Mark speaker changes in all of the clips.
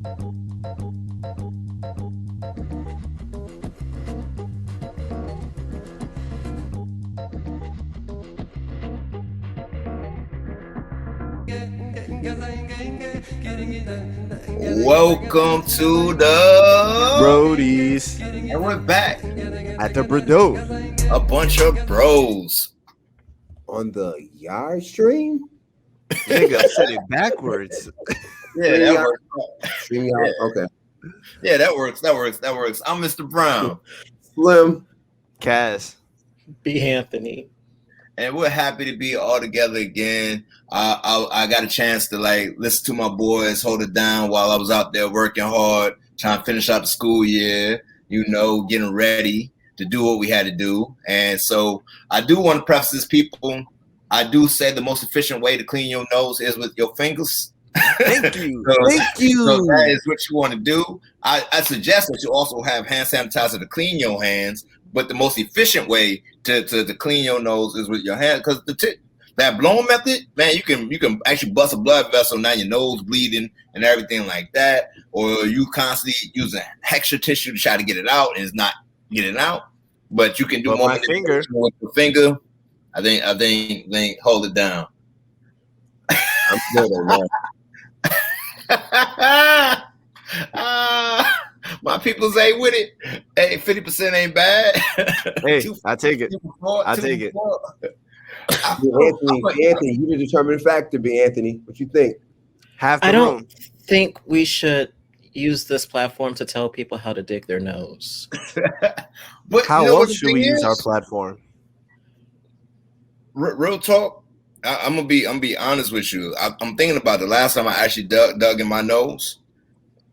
Speaker 1: Welcome to the
Speaker 2: Brodies.
Speaker 1: And we're back
Speaker 2: At the Brodies.
Speaker 1: a bunch of bros.
Speaker 3: On the yard stream?
Speaker 2: Nigga, I said it backwards.
Speaker 1: Yeah, that works.
Speaker 3: Stream yard? Okay.
Speaker 1: Yeah, that works. I'm Mr. Brown.
Speaker 3: Slim.
Speaker 2: Cass.
Speaker 4: B. Anthony.
Speaker 1: And we're happy to be all together again. I got a chance to listen to my boys hold it down while I was out there working hard, trying to finish out the school year, getting ready to do what we had to do. And so I do want to preface this, people. I do say the most efficient way to clean your nose is with your fingers.
Speaker 2: Thank you.
Speaker 1: Thank you. So that is what you want to do. I suggest that you also have hand sanitizer to clean your hands, but the most efficient way to clean your nose is with your hand, because that blowing method, man, you can actually bust a blood vessel, now your nose bleeding and everything like that, or you constantly using extra tissue to try to get it out and it's not getting out. But you can do more with your finger. I think hold it down.
Speaker 3: I'm good on that.
Speaker 1: My people's ain't with it. Hey, 50% ain't bad.
Speaker 2: Hey, I take it. I take it.
Speaker 3: Anthony, you the determining factor, B. Anthony. What you think?
Speaker 4: I don't think we should use this platform to tell people how to dig their nose.
Speaker 1: But
Speaker 2: how else should we use our platform?
Speaker 1: Real talk. I'm gonna be honest with you. I'm thinking about the last time I actually dug in my nose.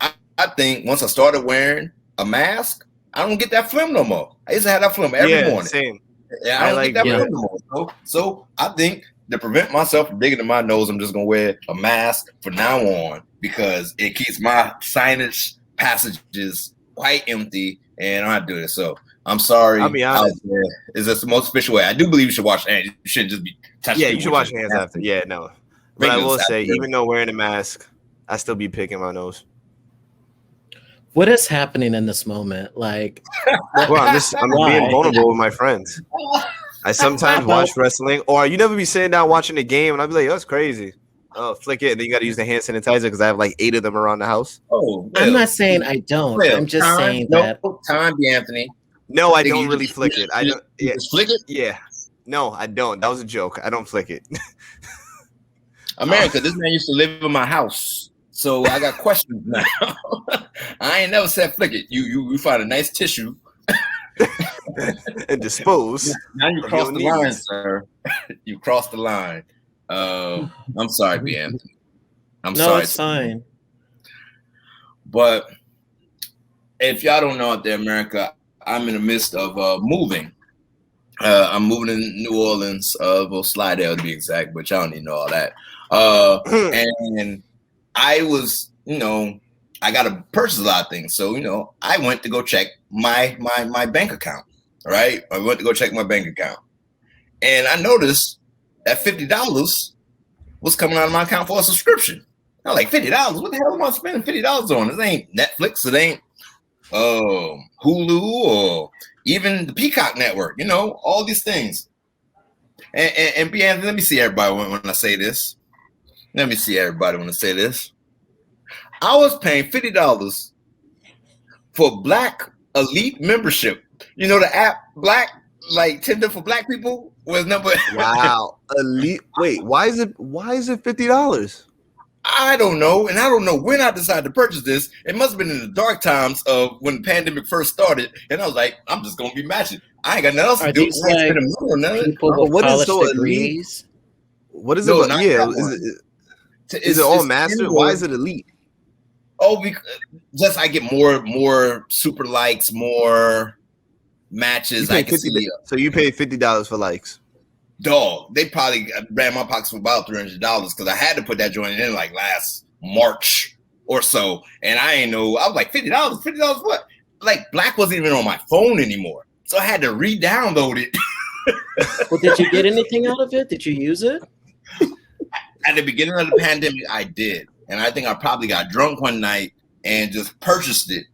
Speaker 1: I think once I started wearing a mask, I don't get that phlegm no more. I used to have that phlegm every morning.
Speaker 2: Same.
Speaker 1: Yeah, I don't get that phlegm no more. So I think to prevent myself from digging in my nose, I'm just gonna wear a mask from now on, because it keeps my sinus passages quite empty, and I do this. So I'm sorry.
Speaker 2: I'll be honest.
Speaker 1: Is this the most official way? I do believe you should wash your hands. You shouldn't just be touching.
Speaker 2: Yeah, you should wash your hands after. Yeah, no. But I will say, even though wearing a mask, I still be picking my nose.
Speaker 4: What is happening in this moment?
Speaker 2: I'm being vulnerable with my friends. I sometimes watch wrestling, or you never be sitting down watching a game, and I'll be like, "Oh, that's crazy." Oh, flick it, and then you got to use the hand sanitizer because I have like 8 of them around the house.
Speaker 1: Oh,
Speaker 4: I'm not saying I don't. I'm just saying that.
Speaker 1: Time, Anthony.
Speaker 2: No, I don't really flick it. I don't.
Speaker 1: Yeah, just flick it.
Speaker 2: Yeah. No, I don't. That was a joke. I don't flick it.
Speaker 1: America, this man used to live in my house, so I got questions now. I ain't never said flick it. You find a nice tissue
Speaker 2: and dispose.
Speaker 1: Now you crossed the line, sir. You crossed the line. I'm sorry, B. Anthony. I'm sorry.
Speaker 4: No, it's fine.
Speaker 1: But if y'all don't know out there, America, I'm in the midst of moving. I'm moving in New Orleans, Slidell to be exact, but y'all don't need to know all that. And I was, I got to purchase a lot of things. So, I went to go check my bank account, right? I went to go check my bank account. And I noticed that $50 was coming out of my account for a subscription. I'm like, $50? What the hell am I spending $50 on? This ain't Netflix. It ain't Hulu or even the Peacock Network, all these things. And let me see everybody when I say this. I was paying $50 for Black Elite membership. The app Black, like Tinder for Black people, was number.
Speaker 2: Wow, Elite. Wait, why is it $50?
Speaker 1: I don't know, and I don't know when I decided to purchase this. It must have been in the dark times of when the pandemic first started, and I was like, I'm just gonna be matching. I ain't got nothing else to do.
Speaker 4: What is so elite?
Speaker 2: What is it? Yeah, is it all master? Why is it elite?
Speaker 1: Oh, because just I get more super likes, more matches. I can see.
Speaker 2: So you pay $50 for likes.
Speaker 1: Dog, they probably ran my pockets for about $300 because I had to put that joint in like last March or so, and I ain't know. I was like $50 what? Like Black wasn't even on my phone anymore, so I had to re-download it.
Speaker 4: Well, did you get anything out of it? Did you use it?
Speaker 1: At the beginning of the pandemic, I did, and I think I probably got drunk one night and just purchased it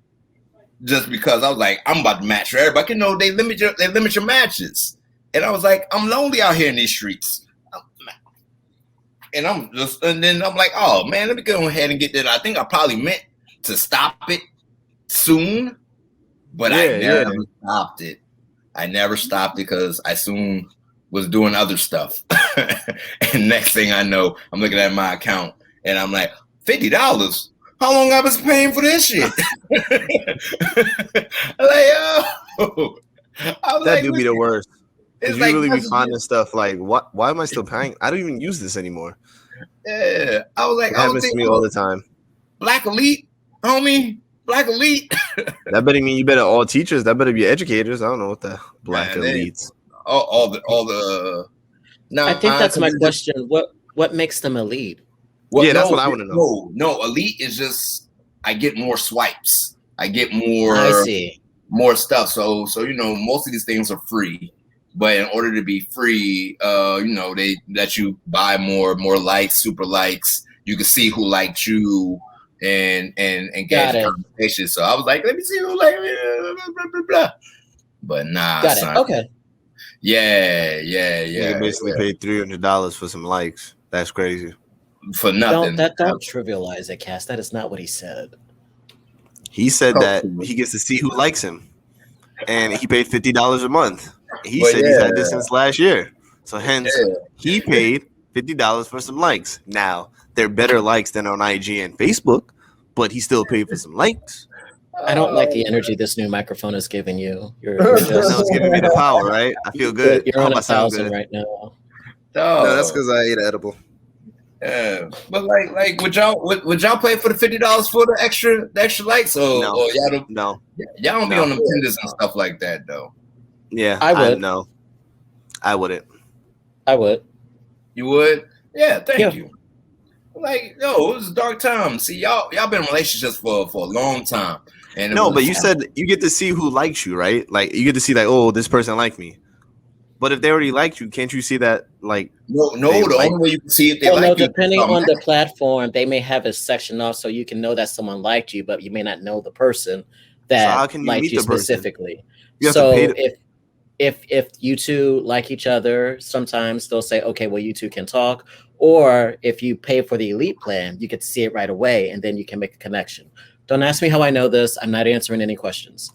Speaker 1: just because I was like, I'm about to match for everybody. You know, they limit your matches. And I was like, I'm lonely out here in these streets. And then I'm like, oh man, let me go ahead and get that. I think I probably meant to stop it soon, but I never stopped it. I never stopped it because I soon was doing other stuff. And next thing I know, I'm looking at my account and I'm like, $50? How long I was paying for this shit?
Speaker 2: That do be the worst. Because you like, really be finding stuff like, what? Why am I still paying? I don't even use this anymore.
Speaker 1: Yeah, I was like,
Speaker 2: it happens to me all the time.
Speaker 1: Black Elite, homie, Black Elite.
Speaker 2: That better mean you better all teachers. That better be educators. I don't know what the Black Elites.
Speaker 1: All the.
Speaker 4: No, I think that's my question. What makes them elite?
Speaker 2: Well, that's what I want to know.
Speaker 1: No, elite is just I get more swipes. I get more.
Speaker 4: I see.
Speaker 1: More stuff. So you know, most of these things are free. But in order to be free, you know, they let you buy more likes, super likes. You can see who liked you and get conversation. So I was like, let me see who liked me, blah, blah, blah. But nah,
Speaker 4: got
Speaker 1: son.
Speaker 4: It. Okay.
Speaker 1: Yeah.
Speaker 2: You basically paid $300 for some likes. That's crazy.
Speaker 1: For nothing.
Speaker 4: Don't trivialize it, Cass. That is not what he said.
Speaker 2: He said that he gets to see who likes him, and he paid $50 a month. He said he's had this since last year. So hence, he paid $50 for some likes. Now, they're better likes than on IG and Facebook, but he still paid for some likes.
Speaker 4: I don't like the energy this new microphone is giving you. You're just,
Speaker 2: it's giving me the power, right? I feel good.
Speaker 4: You're on 1,000 right now.
Speaker 2: No, that's because I ate an edible.
Speaker 1: Yeah, but like would y'all pay for the $50 for the extra likes? Or y'all don't?
Speaker 2: No,
Speaker 1: y'all don't be on them Tinders and stuff like that though.
Speaker 2: Yeah,
Speaker 4: I would.
Speaker 2: No, I wouldn't.
Speaker 4: I would.
Speaker 1: You would? Yeah, thank you. Like, it was a dark time. See, y'all been in relationships for a long time. And
Speaker 2: but you said you get to see who likes you, right? Like, you get to see like, oh, this person liked me. But if they already liked you, can't you see that? Like,
Speaker 1: no. The only way you can see if they like you,
Speaker 4: depending on the platform, they may have a section off so you can know that someone liked you, but you may not know the person that liked you specifically. So if you two like each other, sometimes they'll say, okay, well, you two can talk. Or if you pay for the elite plan, you get to see it right away, and then you can make a connection. Don't ask me how I know this. I'm not answering any questions.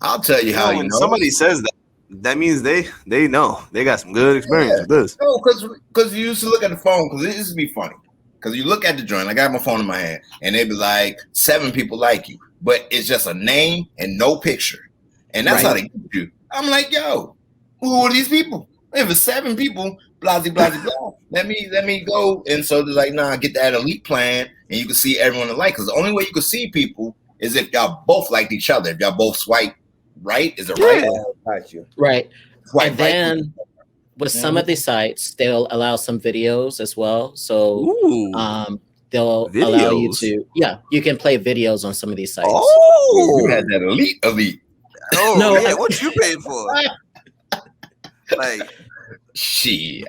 Speaker 1: I'll tell you how you know.
Speaker 2: Somebody says that means they know. They got some good experience with this.
Speaker 1: No, because you used to look at the phone, because it used to be funny. Because you look at the joint, I got my phone in my hand, and they be like, 7 people like you. But it's just a name and no picture. And that's how they get you. I'm like, yo, who are these people? If it's 7 people, blah, blah, blah, blah. Let me go. And so they're like, nah, get that elite plan, and you can see everyone alike. Because the only way you can see people is if y'all both liked each other. If y'all both swipe right, is it right?
Speaker 4: Right.
Speaker 1: Swipe
Speaker 4: and then with some of these sites, they'll allow some videos as well. So they'll allow you to, you can play videos on some of these sites.
Speaker 1: Oh, you had that elite.
Speaker 2: Oh, no, what you paid for? Like,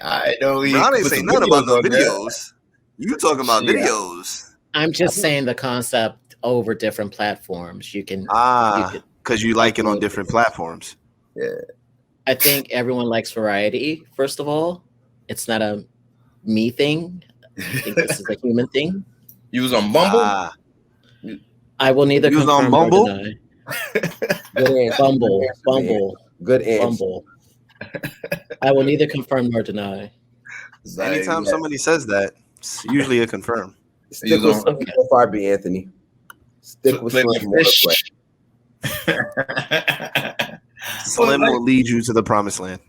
Speaker 1: I don't even.
Speaker 2: I ain't saying nothing about the videos. You talking about videos?
Speaker 4: I'm just saying the concept over different platforms. You can
Speaker 2: because you like it on different platforms.
Speaker 1: Yeah,
Speaker 4: I think everyone likes variety. First of all, it's not a me thing. I think this is a human thing.
Speaker 1: You was on Bumble.
Speaker 4: I will neither confirm nor deny. Bumble.
Speaker 3: Good answer.
Speaker 4: Bumble. I will neither confirm nor deny.
Speaker 2: Anytime somebody says that, it's usually a confirm.
Speaker 3: Stick with RB, Anthony. Stick with
Speaker 2: Slim will lead you to the promised land.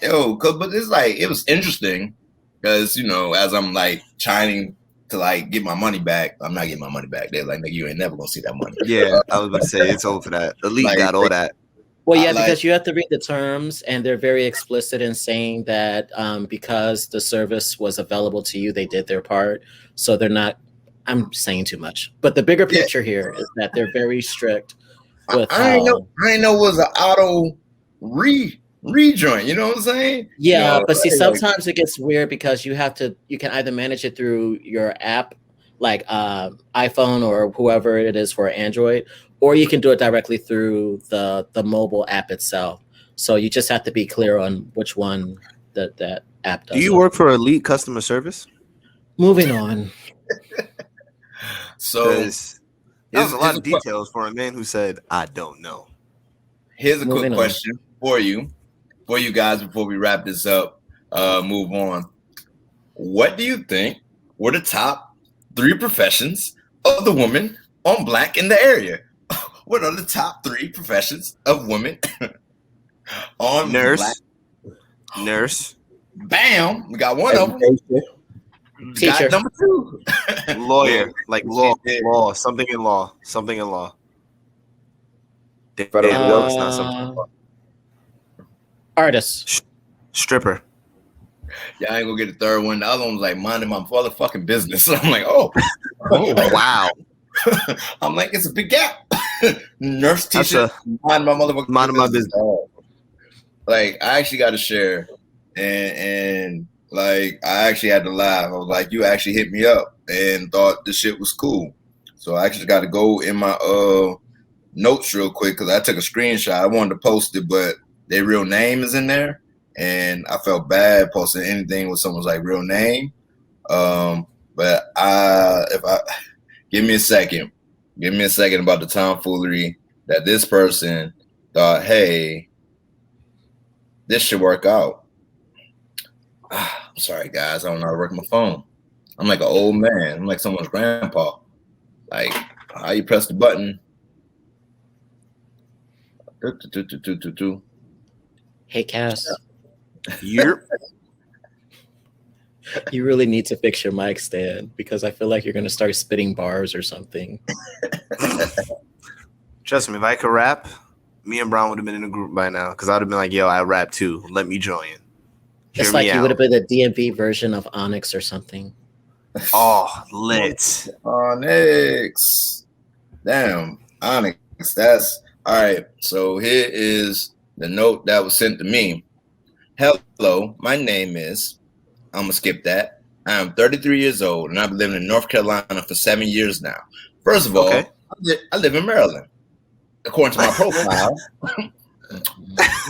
Speaker 1: But it's like, it was interesting because, as I'm like trying to like get my money back, I'm not getting my money back. They're like, nigga, you ain't never gonna see that money.
Speaker 2: Yeah, I was gonna say it's over for that. Elite got all that.
Speaker 4: Well, yeah, because you have to read the terms, and they're very explicit in saying that because the service was available to you, they did their part. So they're not. I'm saying too much, but the bigger picture here is that they're very strict. With
Speaker 1: I know it was an auto rejoin. You know what I'm saying?
Speaker 4: Yeah, but see, sometimes it gets weird because you can either manage it through your app, like iPhone or whoever it is for Android, or you can do it directly through the mobile app itself. So you just have to be clear on which one that app does.
Speaker 2: Do you work for Elite Customer Service?
Speaker 4: Moving on.
Speaker 1: So
Speaker 2: there's a lot of details for a man who said, "I don't know."
Speaker 1: Here's a quick question for you guys before we wrap this up. Move on. What do you think were the top 3 professions of the women on Black in the area? What are the top 3 professions of women on
Speaker 2: Nurse?
Speaker 1: Black?
Speaker 2: Nurse.
Speaker 1: Bam! We got one of them.
Speaker 4: Teacher.
Speaker 1: Got number 2.
Speaker 2: Lawyer, like law, something in law. Not something.
Speaker 4: Artist.
Speaker 2: Stripper.
Speaker 1: Yeah, I ain't gonna get the 3rd one. The other one was like minding my motherfucking business. So I'm like, oh
Speaker 2: wow.
Speaker 1: I'm like, it's a big gap. Nurse, teacher, mind my business. Like, I actually got to share, and like, I actually had to laugh. I was like, you actually hit me up and thought this shit was cool. So I actually got to go in my notes real quick because I took a screenshot. I wanted to post it, but their real name is in there. And I felt bad posting anything with someone's like real name. But give me a second about the tomfoolery that this person thought, hey, this should work out. I'm sorry, guys. I don't know how to work my phone. I'm like an old man. I'm like someone's grandpa. Like, how you press the button?
Speaker 4: Hey, Cass.
Speaker 2: Yep.
Speaker 4: You really need to fix your mic stand because I feel like you're going to start spitting bars or something.
Speaker 2: Trust me, if I could rap, me and Brown would have been in a group by now because I would have been like, yo, I rap too. Let me join.
Speaker 4: It's like you would have been the DMV version of Onyx or something.
Speaker 2: Oh, lit.
Speaker 1: Onyx. Damn, Onyx. That's all right. So here is the note that was sent to me. Hello, my name is, I'm going to skip that. I am 33 years old, and I've been living in North Carolina for 7 years now. First of all, I live in Maryland. According to my profile,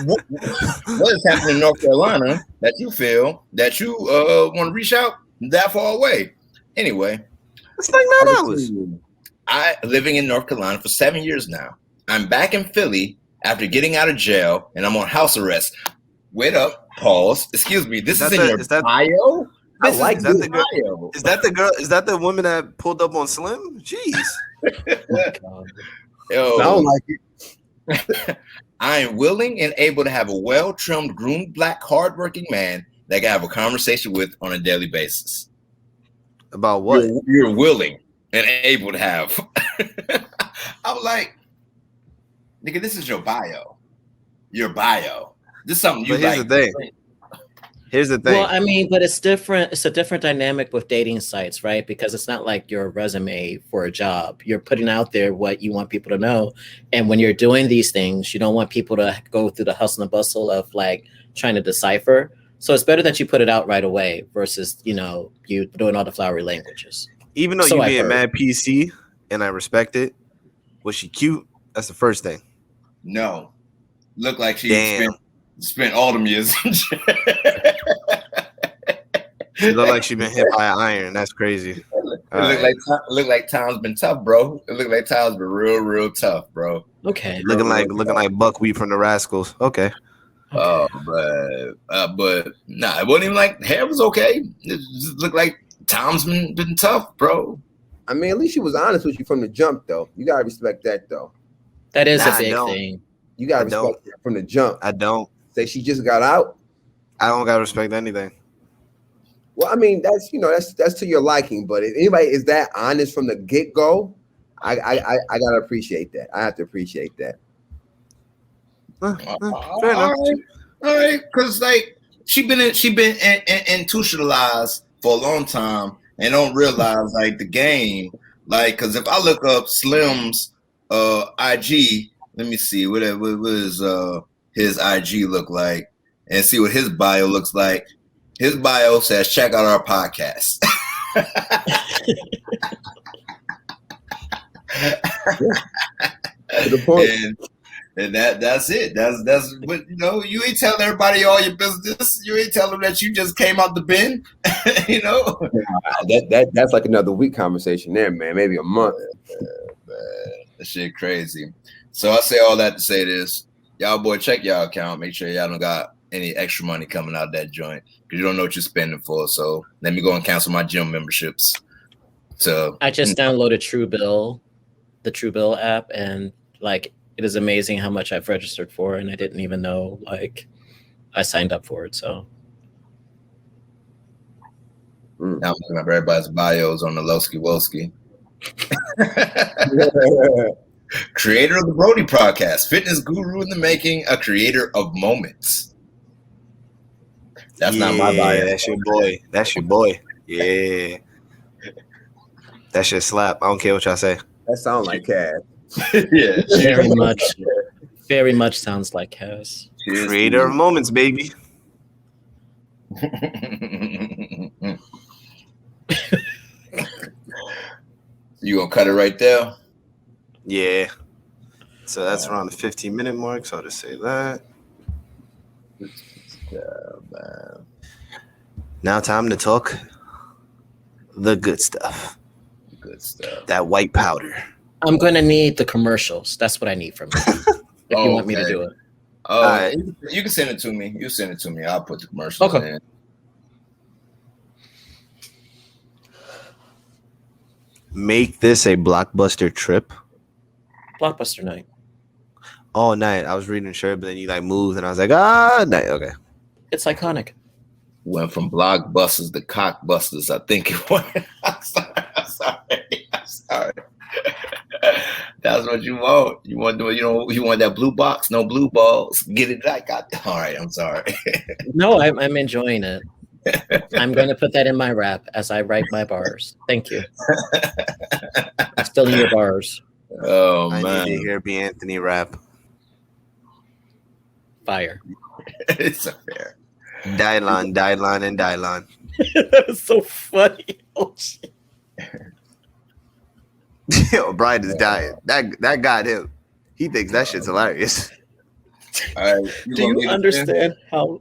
Speaker 1: what is happening in North Carolina that you feel that you want to reach out that far away? Anyway,
Speaker 2: it's like 9 hours.
Speaker 1: I living in North Carolina for 7 years now. I'm back in Philly after getting out of jail, and I'm on house arrest. Wait up, pause. Excuse me. This is in your bio.
Speaker 2: I like that. Is that the girl? Is that the woman that pulled up on Slim? Jeez.
Speaker 1: Oh Yo,
Speaker 3: I don't like it.
Speaker 1: I am willing and able to have a well-trimmed, groomed, black, hardworking man that I can have a conversation with on a daily basis.
Speaker 2: About what?
Speaker 1: You're willing and able to have. I was like, nigga, this is your bio. Your bio. This is something you like.
Speaker 2: Here's the thing.
Speaker 4: Well, I mean, but it's different. It's a different dynamic with dating sites, right? Because it's not like your resume for a job. You're putting out there what you want people to know. And when you're doing these things, you don't want people to go through the hustle and bustle of like trying to decipher. So it's better that you put it out right away versus, you doing all the flowery languages.
Speaker 2: Even though you're being mad PC and I respect it, was she cute? That's the first thing.
Speaker 1: No. Looked like she spent all them years in jail.
Speaker 2: She looked like she been hit by an iron. That's crazy.
Speaker 1: Look like time's been tough, bro. It looked like time's been real tough, bro.
Speaker 4: Okay.
Speaker 2: Looking like buckwheat from the Rascals. Okay.
Speaker 1: Oh, but nah, it wasn't even like hair was okay. It just looked like time's been tough, bro.
Speaker 3: I mean, at least she was honest with you from the jump, though. You gotta respect that, though.
Speaker 4: That is a big thing.
Speaker 3: You gotta respect it from the jump.
Speaker 2: I don't.
Speaker 3: Say she just got out.
Speaker 2: I don't gotta respect anything.
Speaker 3: Well, I mean, that's to your liking, but if anybody is that honest from the get go, I gotta appreciate that. I have to appreciate that.
Speaker 2: Fair enough.
Speaker 1: All right, because like she been institutionalized for a long time and don't realize like the game. Like, because if I look up Slim's IG, let me see what is his IG look like and see what his bio looks like. His bio says, check out our podcast.
Speaker 3: The point.
Speaker 1: And that's it. That's what you ain't telling everybody all your business. You ain't telling them that you just came out the bin.
Speaker 3: That's like another week conversation there, man. Maybe a month.
Speaker 1: That shit crazy. So I say all that to say this. Y'all boy, check y'all account. Make sure y'all don't got any extra money coming out of that joint. Because you don't know what you're spending for. So let me go and cancel my gym memberships. So
Speaker 4: I just downloaded Truebill, the Truebill app, and like it is amazing how much I've registered for, and I didn't even know like I signed up for it. So
Speaker 1: now I'm looking up everybody's bios on the Lowski Wolski. Creator of the Brodies Podcast, fitness guru in the making, a creator of moments. That's not my bio.
Speaker 2: That's your boy. That's your boy. Yeah. That shit slap. I don't care what y'all say.
Speaker 3: That sounds like Cass.
Speaker 1: Yeah.
Speaker 4: Very much sounds like Cass.
Speaker 2: Creator of moments, baby.
Speaker 1: You gonna cut it right there?
Speaker 2: Yeah. So that's around the 15-minute mark. So I'll just say that.
Speaker 1: Man.
Speaker 2: Now time to talk the good stuff.
Speaker 1: Good stuff.
Speaker 2: That white powder.
Speaker 4: I'm going to need the commercials. That's what I need from you. If you want me to do it.
Speaker 1: Oh, right. You can send it to me. You send it to me. I'll put the commercials in.
Speaker 2: Make this a blockbuster trip.
Speaker 4: Blockbuster night.
Speaker 2: All night. I was reading the shirt, but then you like moved, and I was like, night. Okay.
Speaker 4: It's iconic.
Speaker 1: Went from blockbusters to cockbusters. I think it went. I'm sorry. That's what you want. You want that blue box, no blue balls. Get it like all right, I'm sorry.
Speaker 4: No, I'm enjoying it. I'm going to put that in my rap as I write my bars. Thank you. I'm still in your bars.
Speaker 1: Oh,
Speaker 2: I
Speaker 1: man.
Speaker 2: need to hear B. Anthony rap.
Speaker 4: Fire.
Speaker 1: It's a fair.
Speaker 2: Dylon, and Dylon.
Speaker 4: That was so funny. Oh, shit.
Speaker 2: Yo, Brian is dying. That got him. He thinks that shit's hilarious.
Speaker 1: All right,
Speaker 4: do you understand how?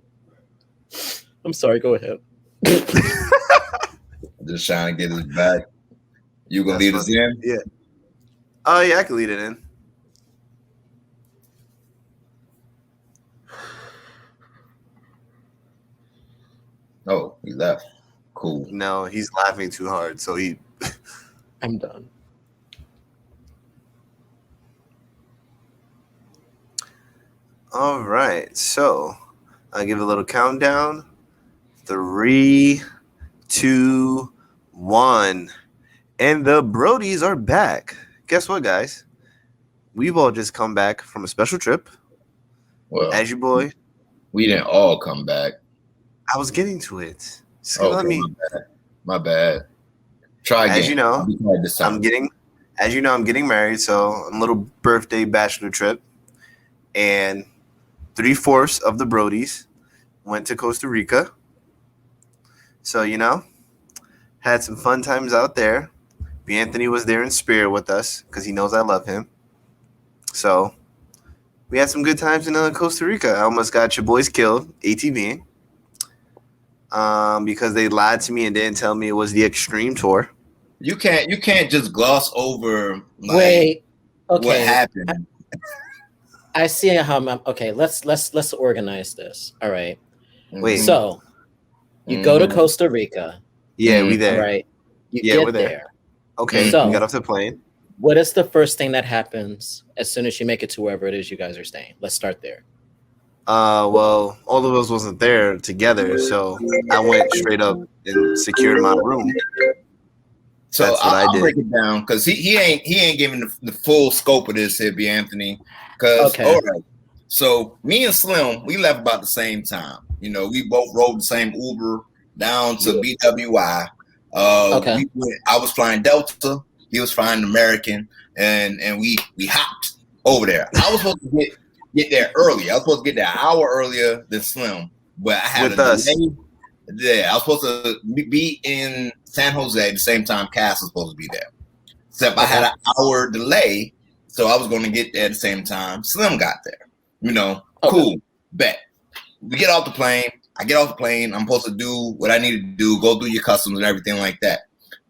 Speaker 4: I'm sorry. Go ahead.
Speaker 1: Just trying to get his back. You gonna lead us in?
Speaker 2: Yeah. Oh yeah, I can lead it in.
Speaker 1: Oh, he left. Cool.
Speaker 2: No, he's laughing too hard, so he.
Speaker 4: I'm done.
Speaker 2: All right, so I'll give a little countdown. 3, 2, 1, and the Brodies are back. Guess what, guys? We've all just come back from a special trip.
Speaker 1: Well,
Speaker 2: as your boy,
Speaker 1: we didn't all come back.
Speaker 2: I was getting to it. So
Speaker 1: okay,
Speaker 2: let me.
Speaker 1: My bad. Try again.
Speaker 2: As you know, I'm getting married, so I'm a little birthday bachelor trip, and 3/4 of the Brodies went to Costa Rica. So had some fun times out there. B. Anthony was there in spirit with us because he knows I love him. So we had some good times in Costa Rica. I almost got your boys killed, ATVing. Because they lied to me and didn't tell me it was the extreme tour.
Speaker 1: You can't just gloss over
Speaker 4: Wait, okay.
Speaker 1: What happened.
Speaker 4: I see how I'm okay. Let's organize this. All right.
Speaker 2: Wait.
Speaker 4: So you go to Costa Rica.
Speaker 2: Yeah, we there.
Speaker 4: Right. You get there.
Speaker 2: Okay.
Speaker 4: So
Speaker 2: we got off the plane.
Speaker 4: What is the first thing that happens as soon as you make it to wherever it is you guys are staying? Let's start there.
Speaker 2: Well, all of us wasn't there together, so I went straight up and secured my room.
Speaker 1: So that's what I'll break it down because he ain't giving the full scope of this here, B. Anthony. Because all right, so me and Slim, we left about the same time. We both rode the same Uber down to BWI. I was flying Delta, he was flying American, and we hopped over there. I was supposed to get there early. I was supposed to get there an hour earlier than Slim, but I had
Speaker 2: with us.
Speaker 1: Delay. Yeah, I was supposed to be in San Jose at the same time Cass was supposed to be there. Except I had an hour delay, so I was going to get there at the same time Slim got there. You know, cool, bet. We get off the plane. I get off the plane. I'm supposed to do what I need to do, go through your customs and everything like that.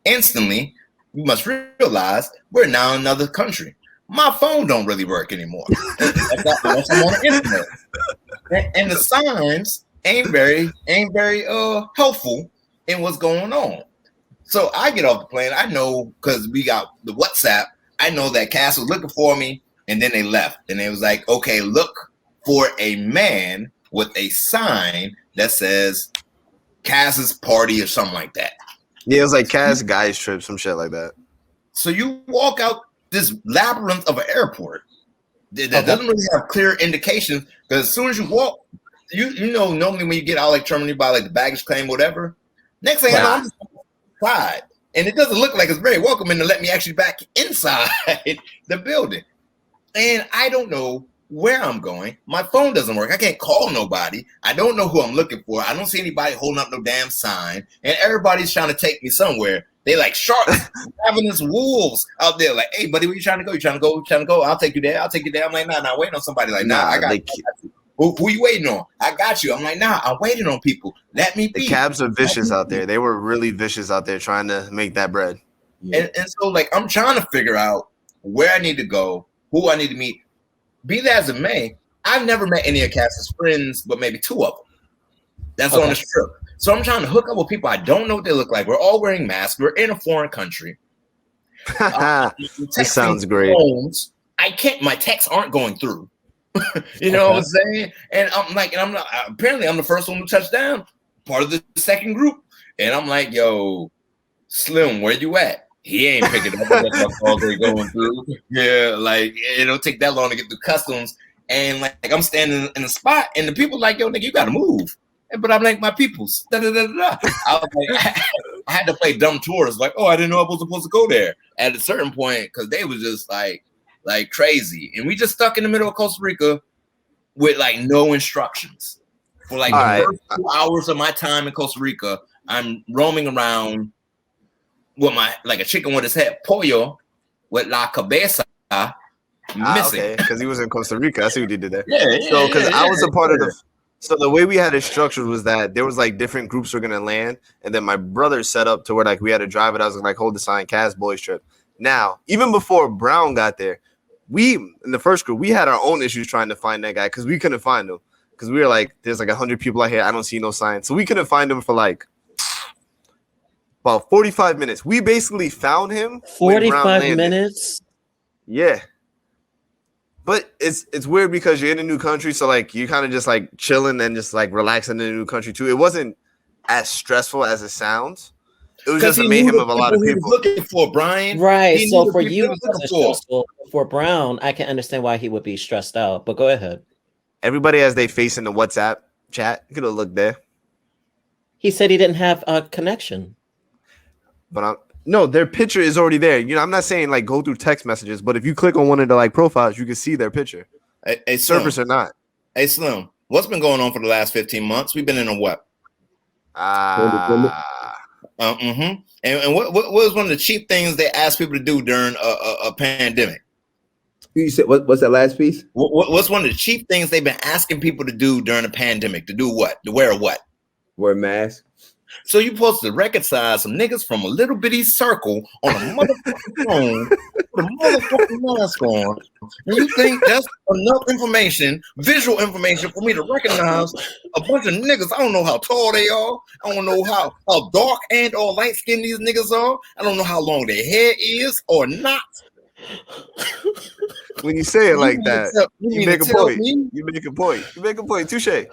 Speaker 1: Instantly, you must realize we're now in another country. My phone don't really work anymore. Unless I'm on the internet. And the signs ain't very helpful in what's going on. So I get off the plane. I know because we got the WhatsApp. I know that Cass was looking for me, and then they left. And they was like, okay, look for a man with a sign that says Cass's party or something like that.
Speaker 2: Yeah, it was like Cass guys trip, some shit like that.
Speaker 1: So you walk out this labyrinth of an airport that doesn't really have clear indications, because as soon as you walk, you know, normally when you get out like terminal, you buy like the baggage claim, whatever. Next thing I know, I'm just outside, and it doesn't look like it's very welcoming to let me actually back inside the building. And I don't know where I'm going. My phone doesn't work. I can't call nobody. I don't know who I'm looking for. I don't see anybody holding up no damn sign, and everybody's trying to take me somewhere. They like sharks, ravenous wolves out there. Like, hey, buddy, where you trying to go? You trying to go? You trying to go? I'll take you there. I'll take you there. I'm like, nah, waiting on somebody. Like, nah, I got you. Who you waiting on? I got you. I'm like, nah, I'm waiting on people. Let me be.
Speaker 2: The cabs are vicious out there. They were really vicious out there trying to make that bread.
Speaker 1: Yeah. And so, like, I'm trying to figure out where I need to go, who I need to meet. Be that as it may, I've never met any of Cass's friends, but maybe two of them. That's on the trip. So I'm trying to hook up with people I don't know what they look like. We're all wearing masks. We're in a foreign country.
Speaker 2: This sounds great.
Speaker 1: Phones. I can't. My texts aren't going through. You know what I'm saying? And I'm like, and I'm not. Apparently, I'm the first one to touch down, part of the second group. And I'm like, yo, Slim, where you at? He ain't picking up. That's my calls are going through. Yeah, like it don't take that long to get through customs. And like I'm standing in the spot, and the people like, yo, nigga, you gotta move. But I'm like, my peoples. I was like, I had to play dumb tours. Like, oh, I didn't know I was supposed to go there at a certain point because they was just like crazy. And we just stuck in the middle of Costa Rica with like no instructions. For like the first 2 hours of my time in Costa Rica, I'm roaming around with my like a chicken with his head, pollo with la cabeza missing.
Speaker 2: Okay, because he was in Costa Rica. I see what he did there. So because I was a part of the. So the way we had it structured was that there was like different groups were gonna land, and then my brother set up to where like we had to drive it. I was like, hold the sign, Cass Boys trip. Now, even before Brown got there, we in the first group we had our own issues trying to find that guy because we couldn't find him because we were like, there's like 100 people out here. I don't see no sign, so we couldn't find him for like about 45 minutes. We basically found him.
Speaker 4: 45 minutes.
Speaker 2: Yeah. But it's weird because you're in a new country, so like you kind of just like chilling and just like relaxing in a new country too. It wasn't as stressful as it sounds. It was just a mayhem of a lot of people.
Speaker 1: Looking for Brian,
Speaker 4: right? So for you, for Brown, I can understand why he would be stressed out. But go ahead.
Speaker 2: Everybody has their face in the WhatsApp chat. You could have looked there.
Speaker 4: He said he didn't have a connection.
Speaker 2: But no, their picture is already there. You know, I'm not saying like go through text messages, but if you click on one of the like profiles, you can see their picture.
Speaker 1: Hey,
Speaker 2: Surface or not.
Speaker 1: Hey, Slim, what's been going on for the last 15 months? We've been in a what?
Speaker 2: And
Speaker 1: what was one of the cheap things they asked people to do during a pandemic?
Speaker 3: You said what's that last piece?
Speaker 1: What's one of the cheap things they've been asking people to do during a pandemic? To do what? To wear what?
Speaker 3: Wear a mask.
Speaker 1: So you're supposed to reconcile some niggas from a little bitty circle on a motherfucking phone with a motherfucking mask on. And you think that's enough information, visual information for me to recognize a bunch of niggas. I don't know how tall they are. I don't know how dark and or light skinned these niggas are. I don't know how long their hair is or not.
Speaker 2: When you say it like that, you make a point. You make a point. You make a point. Touche.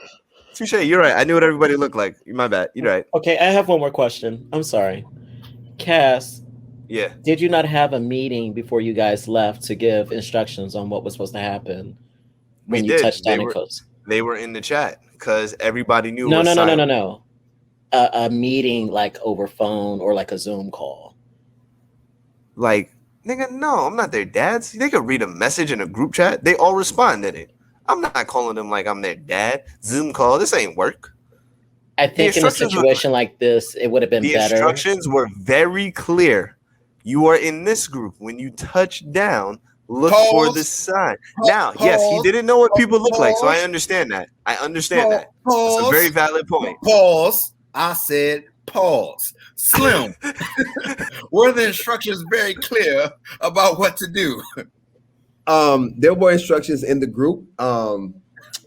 Speaker 2: You're right. I knew what everybody looked like. My bad. You're right.
Speaker 4: Okay, I have one more question. I'm sorry. Cass.
Speaker 2: Yeah.
Speaker 4: Did you not have a meeting before you guys left to give instructions on what was supposed to happen when you touched down in Costa?
Speaker 2: They were in the chat because everybody knew.
Speaker 4: No. A meeting like over phone or like a Zoom call.
Speaker 2: Like, nigga, no, I'm not their dads. They could read a message in a group chat. They all respond in it. I'm not calling them like I'm their dad. Zoom call. This ain't work.
Speaker 4: I think in a situation like this, it would have been better.
Speaker 2: The instructions were very clear. You are in this group. When you touch down, look for the sign. Now, yes, he didn't know what people look like, so I understand that. That's a very valid point.
Speaker 1: Pause. I said pause. Slim. Were the instructions very clear about what to do?
Speaker 3: There were instructions in the group.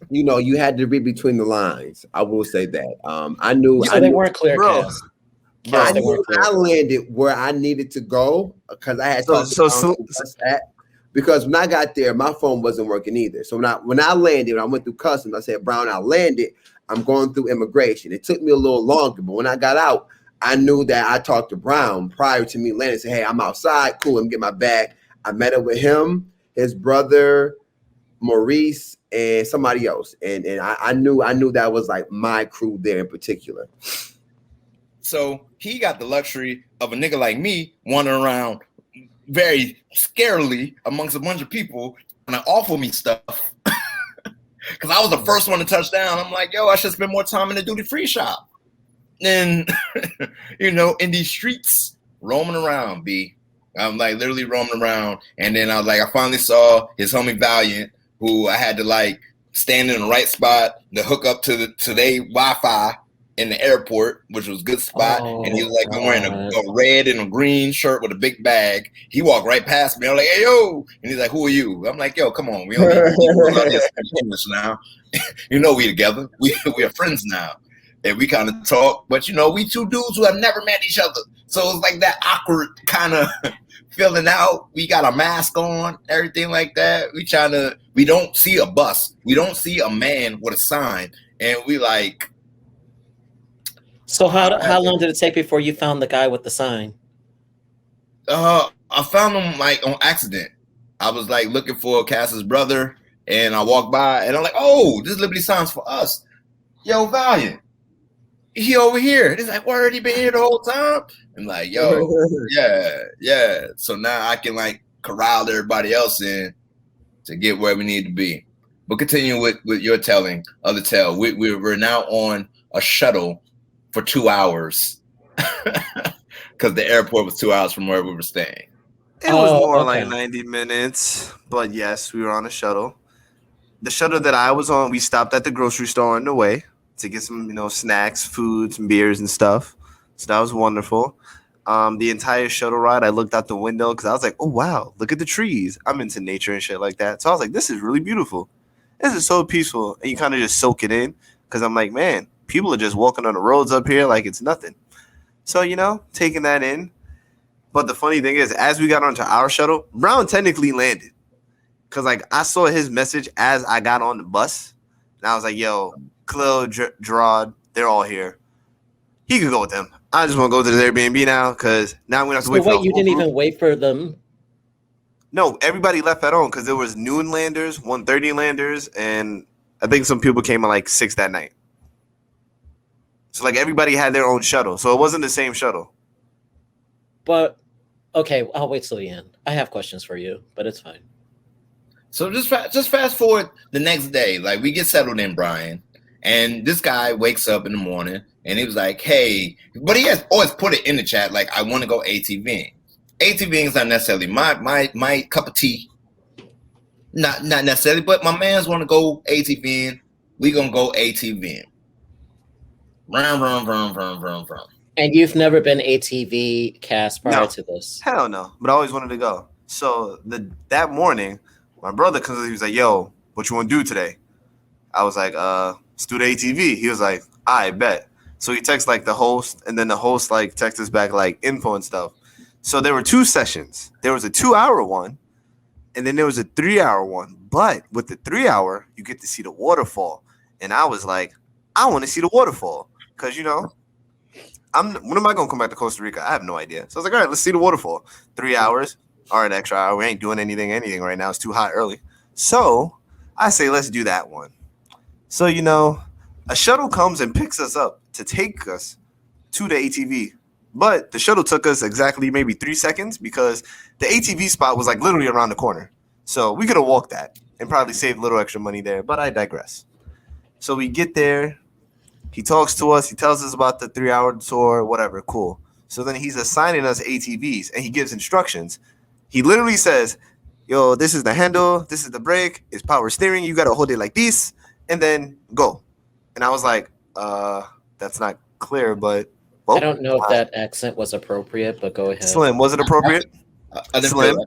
Speaker 3: You had to read between the lines. I will say that. I knew.
Speaker 4: So they weren't clear, Cass.
Speaker 3: I knew I landed where I needed to go because I had because when I got there, my phone wasn't working either. So when I landed, when I went through customs, I said, Brown, I landed. I'm going through immigration. It took me a little longer, but when I got out, I knew that I talked to Brown prior to me landing. Said, hey, I'm outside. Cool. Let me get my bag. I met up with him, his brother, Maurice, and somebody else. And I knew that was like my crew there in particular.
Speaker 1: So he got the luxury of a nigga like me wandering around very scarily amongst a bunch of people trying to offer me stuff. Because I was the first one to touch down. I'm like, yo, I should spend more time in the duty-free shop. And, in these streets, roaming around, B. I'm like literally roaming around. And then I finally saw his homie Valiant, who I had to stand in the right spot to hook up to their Wi-Fi in the airport, which was a good spot. And he was wearing a red and a green shirt with a big bag. He walked right past me. I'm like, hey, yo. And he's like, who are you? I'm like, yo, come on. We don't need this now. We together. We are friends now. And we kind of talk. But, we two dudes who have never met each other. So it was like that awkward kind of filling out. We got a mask on, everything like that. We don't see a bus. We don't see a man with a sign. And we
Speaker 4: So how long did it take before you found the guy with the sign?
Speaker 1: I found him on accident. I was looking for Cass's brother, and I walked by, and I'm like, "Oh, this Liberty sign's for us." Yo, Valiant, he over here. He's like, "Word, he been here the whole time." I'm like, "Yo, yeah." So now I can corral everybody else in to get where we need to be. But continue with your telling of the tale. We're now on a shuttle for 2 hours because the airport was 2 hours from where we were staying.
Speaker 2: It was more like 90 minutes, but yes, we were on a shuttle. The shuttle that I was on, we stopped at the grocery store on the way to get some, snacks, foods, and beers and stuff. So that was wonderful. The entire shuttle ride, I looked out the window because I was like, oh, wow, look at the trees. I'm into nature and shit like that. So I was like, this is really beautiful. This is so peaceful. And you kind of just soak it in because I'm like, man, people are just walking on the roads up here like it's nothing. So, taking that in. But the funny thing is, as we got onto our shuttle, Brown technically landed. Because, I saw his message as I got on the bus. And I was like, yo, Khalil, Gerard, they're all here. He could go with them. I just want to go to the Airbnb now because now we don't have to wait for
Speaker 4: you didn't even wait for them?
Speaker 2: No, everybody left at home because there was noon landers, 1:30 landers, and I think some people came at 6 that night. So everybody had their own shuttle. So it wasn't the same shuttle.
Speaker 4: But okay, I'll wait till the end. I have questions for you, but it's fine.
Speaker 1: So just fast forward the next day. We get settled in, Brian, and this guy wakes up in the morning and he was like, hey, but he has always put it in the chat I want to go ATVing. ATVing is not necessarily my cup of tea. Not necessarily, but my mans want to go ATVing. We gonna go ATVing. Vroom.
Speaker 4: And you've never been ATV cast prior to this?
Speaker 2: Hell no. But I always wanted to go. So that morning, my brother comes. He was like, "Yo, what you want to do today?" I was like, "Let's do the ATV." He was like, "I bet." So he texts the host, and then the host texts us back info and stuff. So there were 2 sessions. There was a 2-hour one, and then there was a 3-hour one. But with the 3-hour, you get to see the waterfall. And I was like, I want to see the waterfall. Because, when am I going to come back to Costa Rica? I have no idea. So I was like, all right, let's see the waterfall. 3 hours. All right, extra hour. We ain't doing anything right now. It's too hot early. So I say, let's do that one. So, a shuttle comes and picks us up to take us to the ATV. But the shuttle took us exactly maybe 3 seconds because the ATV spot was literally around the corner. So we could have walked that and probably saved a little extra money there. But I digress. So we get there. He talks to us. He tells us about the 3-hour tour, whatever. Cool. So then he's assigning us ATVs, and he gives instructions. He literally says, yo, this is the handle. This is the brake. It's power steering. You got to hold it like this, and then go. And I was like, that's not clear, but.
Speaker 4: I don't know if that accent was appropriate, but go ahead.
Speaker 2: Slim, was it appropriate?
Speaker 3: Slim.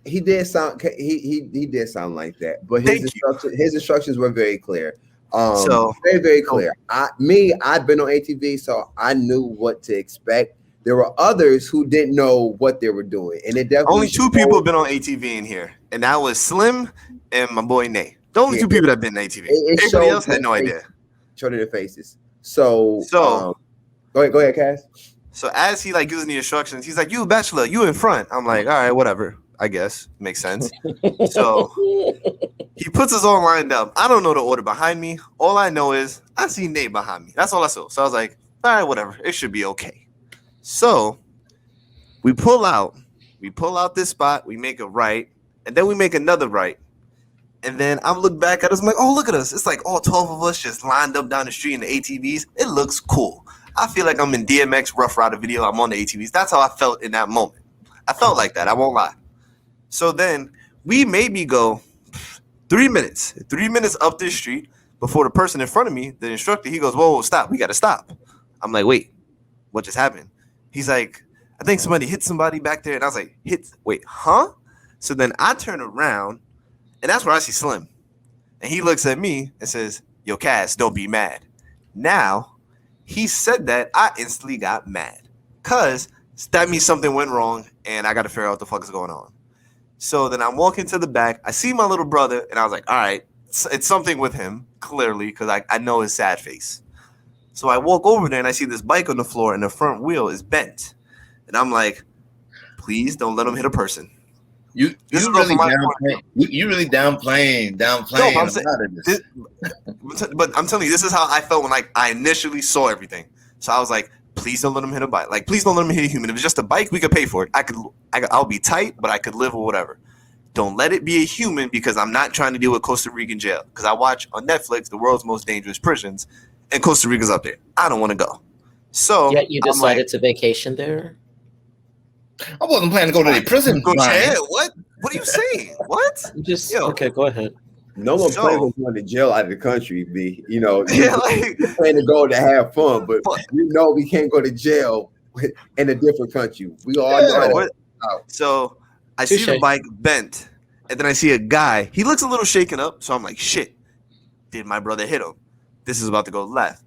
Speaker 3: He did sound. He did sound like that, but his instructions were very clear. So very, very clear. I've been on ATV, so I knew what to expect. There were others who didn't know what they were doing, and it definitely
Speaker 2: only 2 people have been on ATV in here, and that was Slim and my boy Nate. The only 2 people that have been on ATV. Everybody else had no idea.
Speaker 3: Showed in their faces. So go ahead, Cass.
Speaker 2: So as he gives me instructions, he's like, "You bachelor, you in front." I'm like, "All right, whatever. I guess makes sense." So he puts us all lined up. I don't know the order behind me. All I know is I see Nate behind me. That's all I saw. So I was like, "All right, whatever. It should be okay." So we pull out this spot. We make a right, and then we make another right. And then I'm looking back at us. I'm like, "Oh, look at us! It's like all 12 of us just lined up down the street in the ATVs. It looks cool." I feel like I'm in DMX Rough Rider video. I'm on the ATVs. That's how I felt in that moment. I felt like that. I won't lie. So then we maybe go 3 minutes. 3 minutes up this street before the person in front of me, the instructor, he goes, whoa, stop. We got to stop. I'm like, wait, what just happened? He's like, I think somebody hit somebody back there. And I was like, wait, huh? So then I turn around, and that's where I see Slim. And he looks at me and says, yo, Cass, don't be mad. Now, he said that, I instantly got mad because that means something went wrong and I got to figure out what the fuck is going on. So then I'm walking to the back. I see my little brother and I was like, all right, it's something with him, clearly, because I know his sad face. So I walk over there and I see this bike on the floor and the front wheel is bent. And I'm like, please don't let him hit a person.
Speaker 1: You really downplaying. No,
Speaker 2: but I'm telling you, this is how I felt when I initially saw everything. So I was like, please don't let him hit a bike. Please don't let him hit a human. If it's just a bike, we could pay for it. I'll be tight, but I could live or whatever. Don't let it be a human because I'm not trying to deal with Costa Rican jail. Because I watch on Netflix the world's most dangerous prisons, and Costa Rica's up there. I don't want to go. So
Speaker 4: yet you decided to vacation there.
Speaker 1: I wasn't planning to go to the prison.
Speaker 2: Go jail? What? What are you saying? What?
Speaker 4: Okay, go ahead.
Speaker 3: No one plans on going to jail out of the country, B. We plan to go to have fun, but we can't go to jail in a different country. We all know that.
Speaker 2: So I see the bike bent, and then I see a guy. He looks a little shaken up, so I'm like, shit, did my brother hit him? This is about to go left.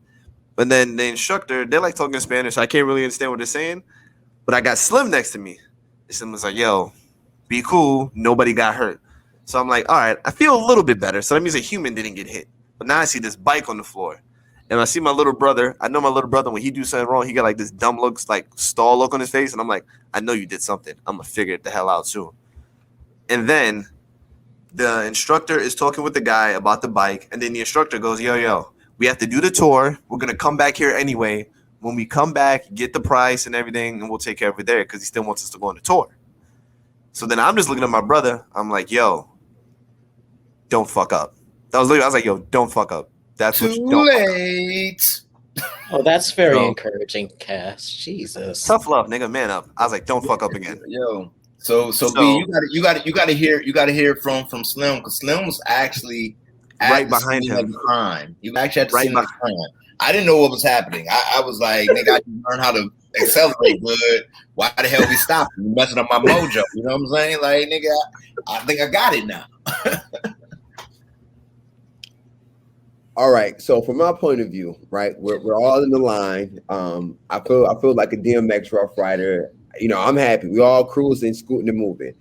Speaker 2: But then the instructor, they're talking Spanish, so I can't really understand what they're saying. But I got Slim next to me. Slim was like, yo, be cool. Nobody got hurt. So I'm like, all right, I feel a little bit better. So that means a human didn't get hit. But now I see this bike on the floor. And I see my little brother. I know my little brother, when he do something wrong, he got this dumb looks, stall look on his face. And I'm like, I know you did something. I'm going to figure it the hell out soon. And then the instructor is talking with the guy about the bike. And then the instructor goes, yo, we have to do the tour. We're going to come back here anyway. When we come back, get the price and everything, and we'll take care of it there because he still wants us to go on the tour. So then I'm just looking at my brother. I'm like, yo, don't fuck up. I was like, yo, don't fuck up. That's
Speaker 1: too
Speaker 2: what you don't
Speaker 1: late.
Speaker 4: Oh, that's very encouraging, Cass. Jesus.
Speaker 2: Tough love, nigga. Man up. I was like, don't fuck up again.
Speaker 1: Yo. So B, you got to hear from Slim, because Slim was actually
Speaker 2: right behind him.
Speaker 1: Crime. You actually had to see him crime. I didn't know what was happening. I was like, nigga, I didn't learn how to accelerate good. Why the hell we stopped? You messing up my mojo. You know what I'm saying? Like, nigga, I think I got it now.
Speaker 3: All right. So from my point of view, right, we're all in the line. I feel like a DMX Rough Rider. I'm happy. We all cruising, scooting and moving.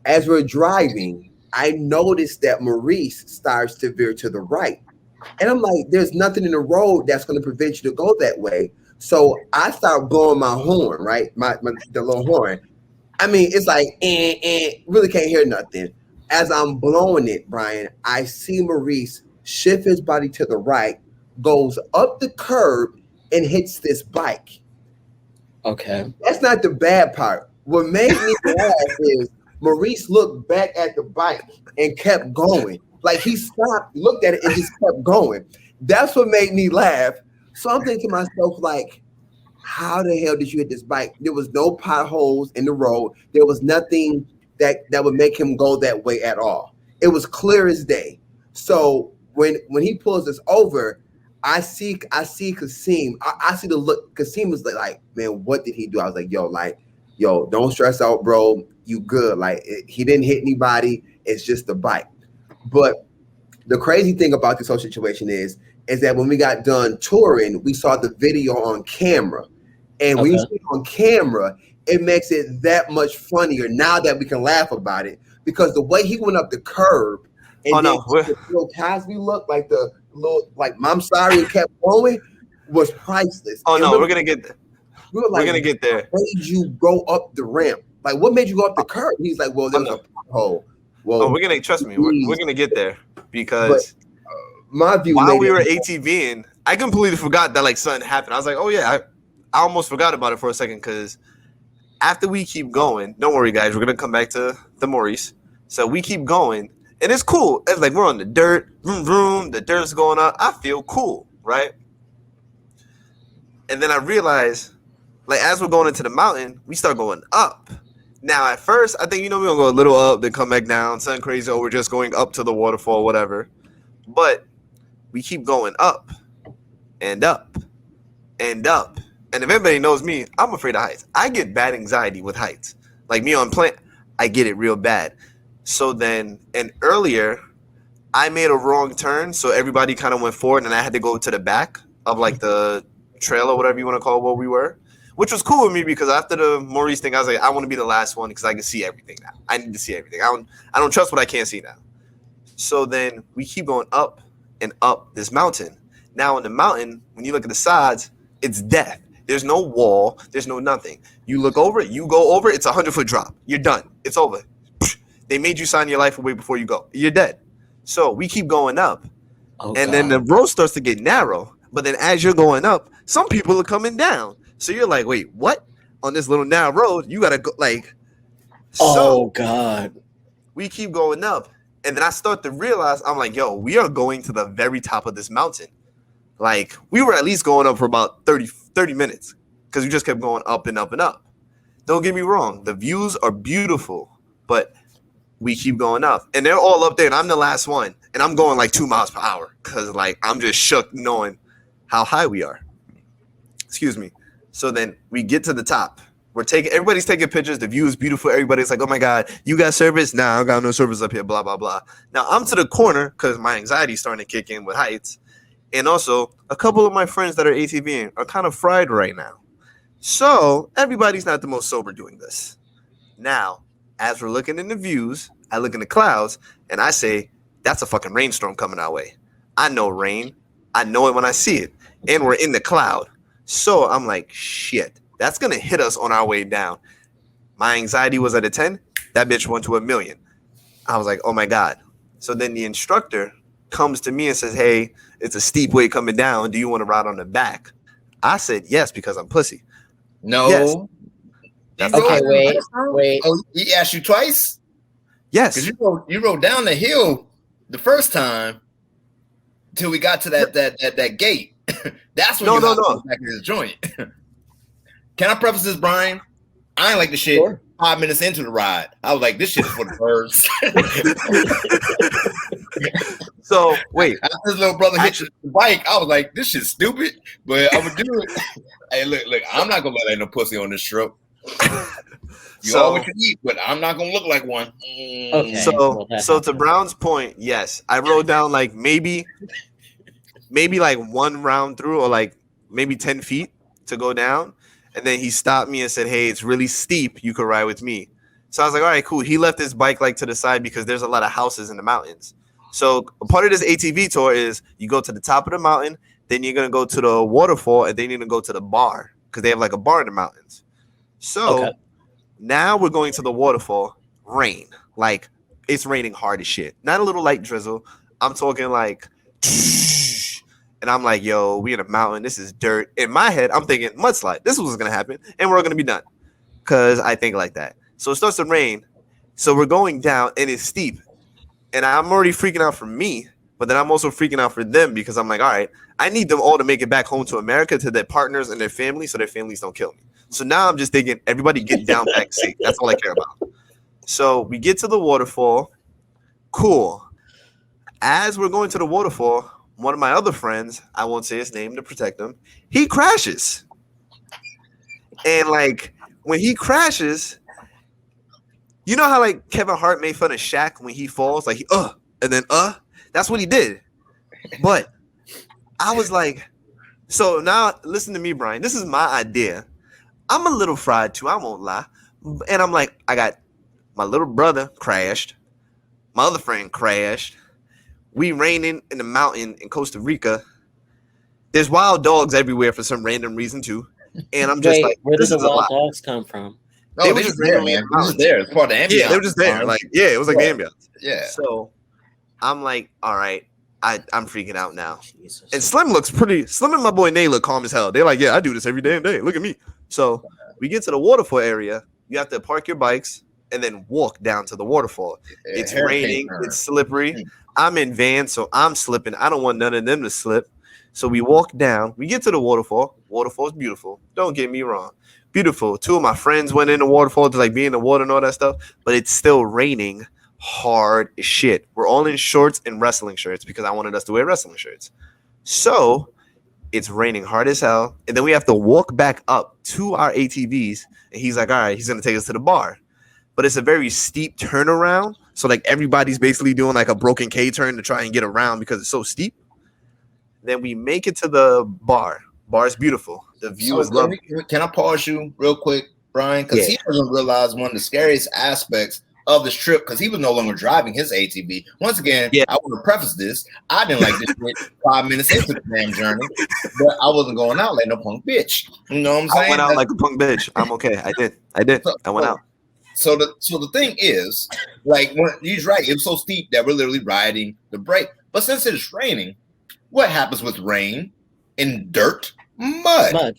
Speaker 3: As we're driving, I noticed that Maurice starts to veer to the right. And I'm like, there's nothing in the road that's going to prevent you to go that way. So I start blowing my horn, right? The little horn. I mean, it's like, really can't hear nothing. As I'm blowing it, Brian, I see Maurice shift his body to the right, goes up the curb, and hits this bike. Okay. That's not the bad part. What made me laugh is Maurice looked back at the bike and kept going. Like he stopped, looked at it, and just kept going. That's what made me laugh. So I'm thinking to myself, like, how the hell did you hit this bike? There was no potholes in the road. There was nothing that would make him go that way at all. It was clear as day. So when he pulls us over, I see Kasim. I see the look. Kasim was like, man, what did he do? I was like, yo, don't stress out, bro. You good. Like, he didn't hit anybody. It's just the bike. But the crazy thing about this whole situation is that when we got done touring, we saw the video on camera. And when you see it on camera, it makes it that much funnier now that we can laugh about it. Because the way he went up the curb and the little Cosby look, like the little, like, I'm sorry, and kept going, was priceless.
Speaker 2: Oh, and no, we're going to get there.
Speaker 3: We're going to
Speaker 2: get there.
Speaker 3: What made you go up the ramp? Like, what made you go up the curb? He's like, well, there's a pothole. Well,
Speaker 2: we're going to, trust me, we're going to get there. Because
Speaker 3: my view,
Speaker 2: while we were ATVing, I completely forgot that, like, something happened. I was like, oh, yeah, I almost forgot about it for a second, because after we keep going, don't worry, guys, we're going to come back to the Maurice. So we keep going, and it's cool. It's like we're on the dirt, vroom, vroom, the dirt's going up. I feel cool, right? And then I realize, like, as we're going into the mountain, we start going up. Now, at first, I think, we're going to go a little up, then come back down, something crazy, or we're just going up to the waterfall, whatever. But we keep going up and up and up. And if anybody knows me, I'm afraid of heights. I get bad anxiety with heights. Like me on plane, I get it real bad. So then, and earlier, I made a wrong turn. So everybody kind of went forward, and I had to go to the back of, like, the trail or whatever you want to call it, where we were. Which was cool with me, because after the Maurice thing, I was like, I want to be the last one because I can see everything now. I need to see everything. I don't trust what I can't see now. So then we keep going up and up this mountain. Now in the mountain, when you look at the sides, it's death. There's no wall. There's no nothing. You look over it. You go over it. It's a 100-foot drop. You're done. It's over. They made you sign your life away before you go. You're dead. So we keep going up. Then the road starts to get narrow. But then as you're going up, some people are coming down. So you're like, wait, what? On this little narrow road, you got to go, like.
Speaker 4: Oh, God.
Speaker 2: We keep going up. And then I start to realize, I'm like, yo, we are going to the very top of this mountain. Like, we were at least going up for about 30 minutes because we just kept going up and up and up. Don't get me wrong. The views are beautiful, but we keep going up. And they're all up there, and I'm the last one. And I'm going like 2 miles per hour because, like, I'm just shook knowing how high we are. Excuse me. So then we get to the top. Everybody's taking pictures. The view is beautiful. Everybody's like, oh, my God, you got service? Nah, I got no service up here, blah, blah, blah. Now, I'm to the corner because my anxiety is starting to kick in with heights. And also, a couple of my friends that are ATVing are kind of fried right now. So everybody's not the most sober doing this. Now, as we're looking in the views, I look in the clouds, and I say, that's a fucking rainstorm coming our way. I know rain. I know it when I see it. And we're in the cloud. So I'm like, shit, that's going to hit us on our way down. My anxiety was at a 10. That bitch went to 1,000,000. I was like, oh, my God. So then the instructor comes to me and says, hey, it's a steep way coming down. Do you want to ride on the back? I said, yes, because I'm pussy.
Speaker 1: No.
Speaker 2: Yes.
Speaker 4: Okay, wait.
Speaker 1: Oh, he asked you twice?
Speaker 2: Yes.
Speaker 1: Because you rode down the hill the first time till we got to that gate. That's when
Speaker 2: no.
Speaker 1: Back in his joint. Can I preface this, Brian? I ain't like the shit. Sure. 5 minutes into the ride, I was like, this shit is for the birds.
Speaker 2: So wait,
Speaker 1: after his little brother hit the bike, I was like, this shit's stupid, but I'm gonna do it. Hey, look, I'm not gonna let no pussy on this trip. You all what you eat, but I'm not gonna look like one.
Speaker 2: Okay. So to Brown's point, yes, I wrote down like maybe like one round through, or like maybe 10 feet to go down. And then he stopped me and said, hey, it's really steep. You could ride with me. So I was like, all right, cool. He left his bike like to the side because there's a lot of houses in the mountains. So a part of this ATV tour is you go to the top of the mountain, then you're going to go to the waterfall, and then you're going to go to the bar because they have like a bar in the mountains. So now we're going to the waterfall. Rain. Like, it's raining hard as shit. Not a little light drizzle. I'm talking like... And I'm like, yo, we in a mountain. This is dirt. In my head, I'm thinking mudslide. This is what's going to happen. And we're going to be done. Because I think like that. So it starts to rain. So we're going down, and it's steep. And I'm already freaking out for me. But then I'm also freaking out for them because I'm like, all right, I need them all to make it back home to America to their partners and their families so their families don't kill me. So now I'm just thinking everybody get down back safe. That's all I care about. So we get to the waterfall. Cool. As we're going to the waterfall, one of my other friends, I won't say his name to protect him, he crashes. And like when he crashes, you know how like Kevin Hart made fun of Shaq when he falls, like and then that's what he did. But I was like, so now listen to me, Brian. This is my idea. I'm a little fried too, I won't lie. And I'm like, I got my little brother crashed, my other friend crashed. We raining in the mountain in Costa Rica. There's wild dogs everywhere for some random reason too. And I'm just like,
Speaker 4: where did the wild dogs come from?
Speaker 1: No, they were just there, man. They were just there. It's part of the ambiance.
Speaker 2: Yeah, they were just there. Like, yeah, it was like the ambiance.
Speaker 1: Yeah.
Speaker 2: So I'm like, all right, I'm freaking out now. Jesus. And Slim and my boy Nate look calm as hell. They're like, yeah, I do this every damn day. Look at me. So we get to the waterfall area. You have to park your bikes and then walk down to the waterfall. Yeah, it's raining. It's slippery. I'm in van, so I'm slipping. I don't want none of them to slip. So we walk down. We get to the waterfall. Waterfall's beautiful. Don't get me wrong. Beautiful. Two of my friends went in the waterfall to like be in the water and all that stuff, but it's still raining hard as shit. We're all in shorts and wrestling shirts because I wanted us to wear wrestling shirts. So it's raining hard as hell. And then we have to walk back up to our ATVs. And he's like, all right, he's going to take us to the bar. But it's a very steep turnaround. So like everybody's basically doing like a broken K turn to try and get around because it's so steep. Then we make it to the bar. Bar's beautiful. The view is lovely.
Speaker 1: Can I pause you real quick, Brian? Because he doesn't realize one of the scariest aspects of this trip, because he was no longer driving his ATV. Once again, I want to preface this. I didn't like this shit 5 minutes into the damn journey, but I wasn't going out like no punk bitch. You know what I'm saying?
Speaker 2: I went out like a punk bitch. I'm okay. I did. I went out.
Speaker 1: So the thing is, like, when he's right, it was so steep that we're literally riding the brake. But since it's raining, what happens with rain and dirt? Mud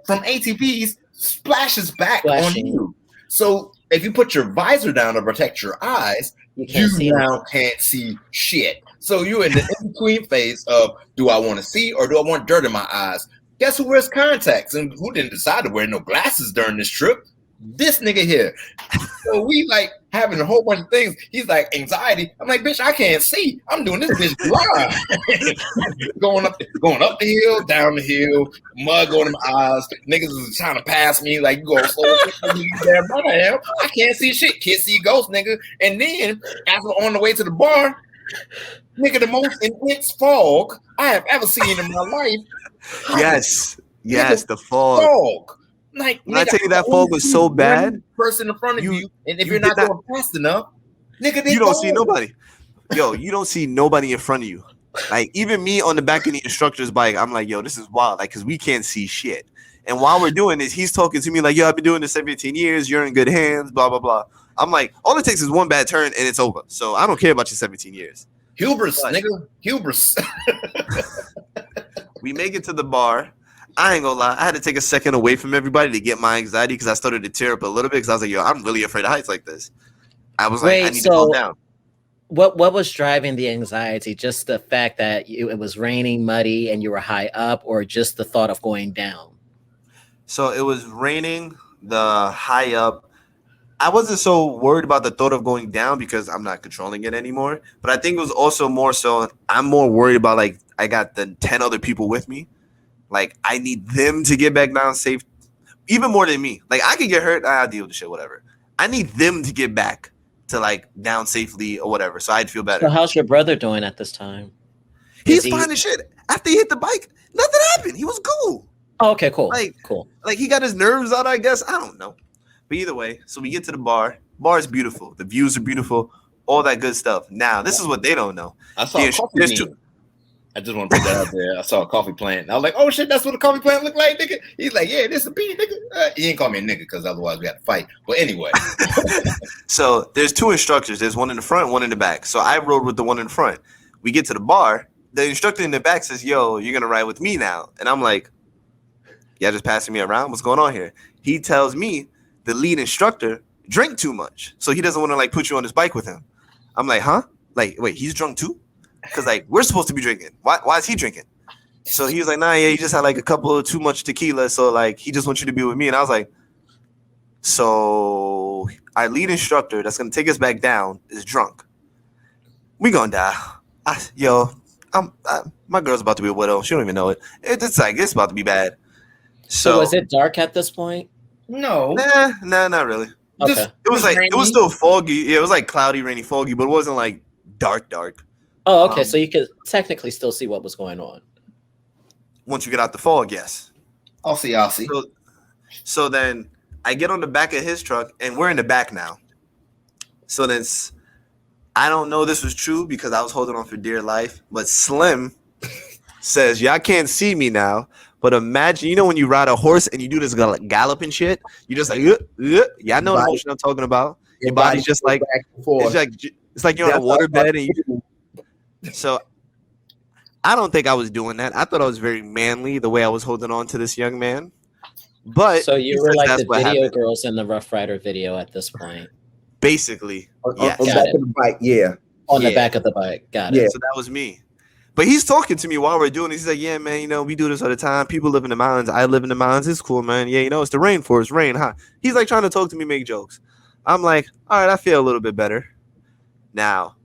Speaker 1: from ATVs splashes back on you. So if you put your visor down to protect your eyes, you can't see shit. So you're in the in-between phase of, do I want to see or do I want dirt in my eyes? Guess who wears contacts and who didn't decide to wear no glasses during this trip? This nigga here. So we like having a whole bunch of things. He's like, anxiety. I'm like, bitch, I can't see. I'm doing this bitch blind. going up the hill, down the hill, mud going in my eyes. Niggas is trying to pass me. Like, you go slow. Damn, but I can't see shit. Can't see ghosts, nigga. And then as we're on the way to the bar, nigga, the most intense fog I have ever seen in my life.
Speaker 2: Yes, the fog.
Speaker 1: Like,
Speaker 2: when I tell you that fog was so bad,
Speaker 1: person in front of you, and if you're not going fast enough, nigga,
Speaker 2: you don't see nobody. Yo, you don't see nobody in front of you. Like, even me on the back of the instructor's bike, I'm like, yo, this is wild. Like, because we can't see shit. And while we're doing this, he's talking to me like, yo, I've been doing this 17 years. You're in good hands, blah, blah, blah. I'm like, all it takes is one bad turn and it's over. So I don't care about your 17 years.
Speaker 1: Hubris, nigga. Hubris.
Speaker 2: We make it to the bar. I ain't gonna lie. I had to take a second away from everybody to get my anxiety because I started to tear up a little bit because I was like, yo, I'm really afraid of heights like this. I was like, I need to calm down.
Speaker 4: What was driving the anxiety? Just the fact that it was raining, muddy, and you were high up, or just the thought of going down?
Speaker 2: So it was raining, the high up. I wasn't so worried about the thought of going down because I'm not controlling it anymore. But I think it was also more so I'm more worried about, like, I got the 10 other people with me. Like, I need them to get back down safe, even more than me. Like, I could get hurt, I'll deal with the shit, whatever. I need them to get back to, like, down safely or whatever, so I'd feel better.
Speaker 4: So how's your brother doing at this time?
Speaker 2: He's fine as shit. After he hit the bike, nothing happened. He was cool.
Speaker 4: Oh, okay, cool.
Speaker 2: Cool. Like, he got his nerves out, I guess. I don't know. But either way, so we get to the bar. Bar is beautiful. The views are beautiful. All that good stuff. Now, this is what they don't know.
Speaker 1: I saw a coffee bean. I just want to put that out there. I saw a coffee plant. And I was like, oh, shit, that's what a coffee plant look like, nigga. He's like, yeah, this is a bean, nigga. He ain't call me a nigga because otherwise we had to fight. But anyway.
Speaker 2: So there's two instructors. There's one in the front, one in the back. So I rode with the one in the front. We get to the bar. The instructor in the back says, yo, you're going to ride with me now. And I'm like, yeah, just passing me around? What's going on here? He tells me the lead instructor drank too much. So he doesn't want to, like, put you on his bike with him. I'm like, huh? Like, wait, he's drunk too? because like we're supposed to be drinking. Why is he drinking? So he was like, nah, yeah, he just had like a couple of too much tequila, so like he just wants you to be with me. And I was like, so our lead instructor that's gonna take us back down is drunk. We gonna die. My girl's about to be a widow. She don't even know it. It's about to be bad.
Speaker 4: So was it dark at this point?
Speaker 1: No.
Speaker 2: Nah, not really.
Speaker 4: Okay.
Speaker 2: It was still foggy. Yeah, it was like cloudy, rainy, foggy, but it wasn't like dark.
Speaker 4: Oh, okay. So you could technically still see what was going on.
Speaker 2: Once you get out the fog, yes.
Speaker 1: I'll see.
Speaker 2: So then I get on the back of his truck, and we're in the back now. So then I don't know this was true because I was holding on for dear life, but Slim says, y'all can't see me now, but imagine, when you ride a horse and you do this gallop and shit, you just like, y'all know the motion I'm talking about. Your body's just like, it's like you're on a waterbed. So I don't think I was doing that. I thought I was very manly the way I was holding on to this young man. But
Speaker 4: so you were like the video girls in the Rough Rider video at this point.
Speaker 2: Basically.
Speaker 3: Yeah. On the back of the bike, yeah.
Speaker 4: On the back of the bike. Got it.
Speaker 2: Yeah. So that was me. But he's talking to me while we're doing this. He's like, yeah, man, we do this all the time. People live in the mountains. I live in the mountains. It's cool, man. Yeah, it's the rainforest, rain, huh? He's like trying to talk to me, make jokes. I'm like, all right, I feel a little bit better. Now,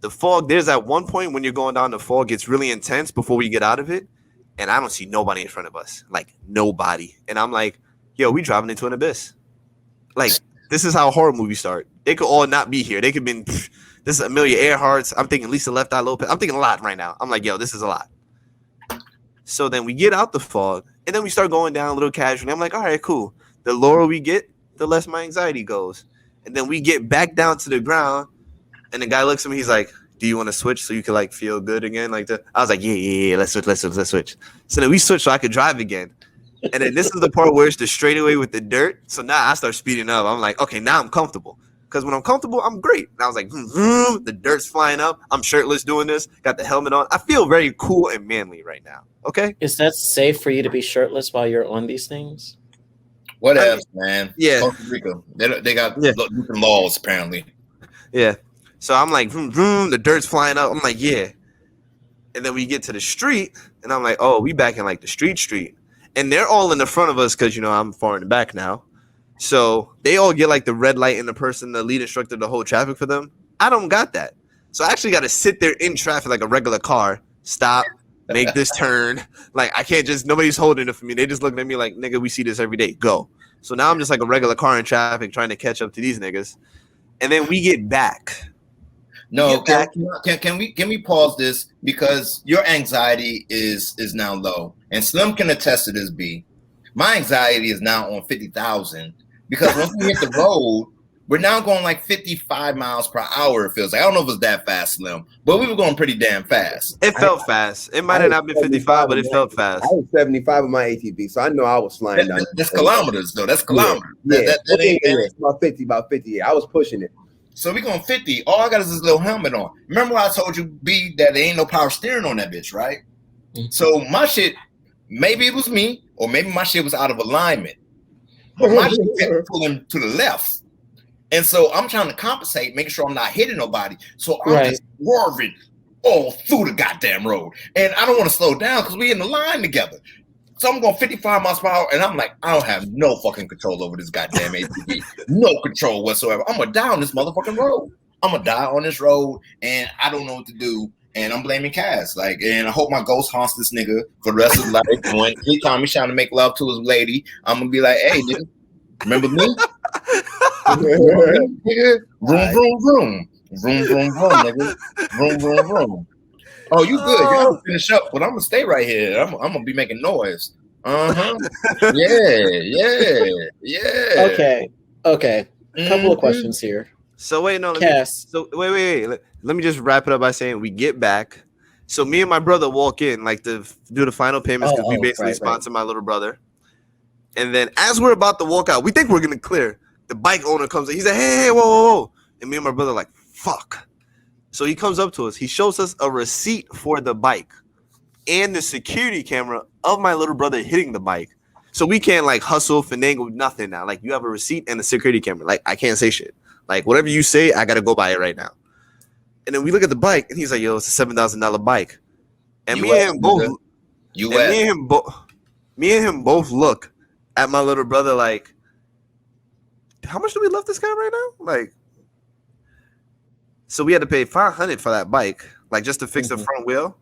Speaker 2: the fog, there's at one point when you're going down the fog, it's really intense before we get out of it. And I don't see nobody in front of us. Like, nobody. And I'm like, yo, we driving into an abyss. Like, this is how horror movies start. They could all not be here. They could be, this is Amelia Earhart's. I'm thinking Lisa Left Eye Lopez. I'm thinking a lot right now. I'm like, yo, this is a lot. So then we get out the fog, and then we start going down a little casually. I'm like, all right, cool. The lower we get, the less my anxiety goes. And then we get back down to the ground, and the guy looks at me. He's like, do you want to switch so you can like feel good again? Like that. I was like, yeah, let's switch. So then we switched so I could drive again. And then this is the part where it's the straightaway with the dirt. So now I start speeding up. I'm like, okay, now I'm comfortable. Because when I'm comfortable, I'm great. And I was like, the dirt's flying up. I'm shirtless doing this. Got the helmet on. I feel very cool and manly right now. Okay?
Speaker 4: Is that safe for you to be shirtless while you're on these things?
Speaker 1: Whatever, man.
Speaker 2: Yeah.
Speaker 1: Costa Rica. They got different laws, apparently.
Speaker 2: Yeah. So I'm like, the dirt's flying up. I'm like, yeah. And then we get to the street, and I'm like, oh, we back in like the street. And they're all in the front of us because, I'm far in the back now. So they all get like the red light and the lead instructor to hold traffic for them. I don't got that. So I actually got to sit there in traffic like a regular car. Stop, make this turn. Like I can't nobody's holding it for me. They just looking at me like, nigga, we see this every day. Go. So now I'm just like a regular car in traffic trying to catch up to these niggas. And then we get back.
Speaker 1: No, can we pause this because your anxiety is now low, and Slim can attest to this. B, my anxiety is now on 50,000 because once we hit the road, we're now going like 55 miles per hour. It feels like I don't know if it was that fast, Slim, but we were going pretty damn fast.
Speaker 2: It felt fast. It might have not been 55, but it felt fast.
Speaker 3: I was 75 with my ATV, so I know I was flying down.
Speaker 1: That's kilometers, though. That's kilometers.
Speaker 3: Yeah. That ain't about 50. Yeah, I was pushing it.
Speaker 1: So we going 50. All I got is this little helmet on. Remember I told you, B, that there ain't no power steering on that bitch, right? Mm-hmm. So my shit, maybe it was me, or maybe my shit was out of alignment. But my shit kept pulling to the left. And so I'm trying to compensate, making sure I'm not hitting nobody. So I'm just swerving all through the goddamn road. And I don't want to slow down because we in the line together. So I'm going 55 miles per hour, and I'm like, I don't have no fucking control over this goddamn ATV. No control whatsoever. I'm going to die on this motherfucking road. I'm going to die on this road, and I don't know what to do, and I'm blaming Cass. And I hope my ghost haunts this nigga for the rest of his life. When he time he's trying to make love to his lady, I'm going to be like, hey, nigga, remember me? Nigga, vroom, vroom, vroom. Vroom, vroom, vroom, nigga. Vroom, vroom, vroom. Oh, you good. Y'all gonna finish up, but I'm gonna stay right here. I'm gonna be making noise. Yeah.
Speaker 4: Okay. Couple of questions here.
Speaker 2: So wait, no,
Speaker 4: Cass.
Speaker 2: Wait. Let me just wrap it up by saying we get back. So me and my brother walk in like to do the final payments because we basically sponsor my little brother. And then as we're about to walk out, we think we're gonna clear. The bike owner comes in. He's like, hey, whoa. And me and my brother are like, fuck. So he comes up to us. He shows us a receipt for the bike and the security camera of my little brother hitting the bike. So we can't like hustle, finagle, nothing now. Like you have a receipt and a security camera. Like I can't say shit. Like whatever you say, I got to go by it right now. And then we look at the bike, and he's like, "Yo, it's a $7,000 bike." And me and him both look at my little brother like, "How much do we love this guy right now?" Like, so we had to pay $500 for that bike, like just to fix the front wheel.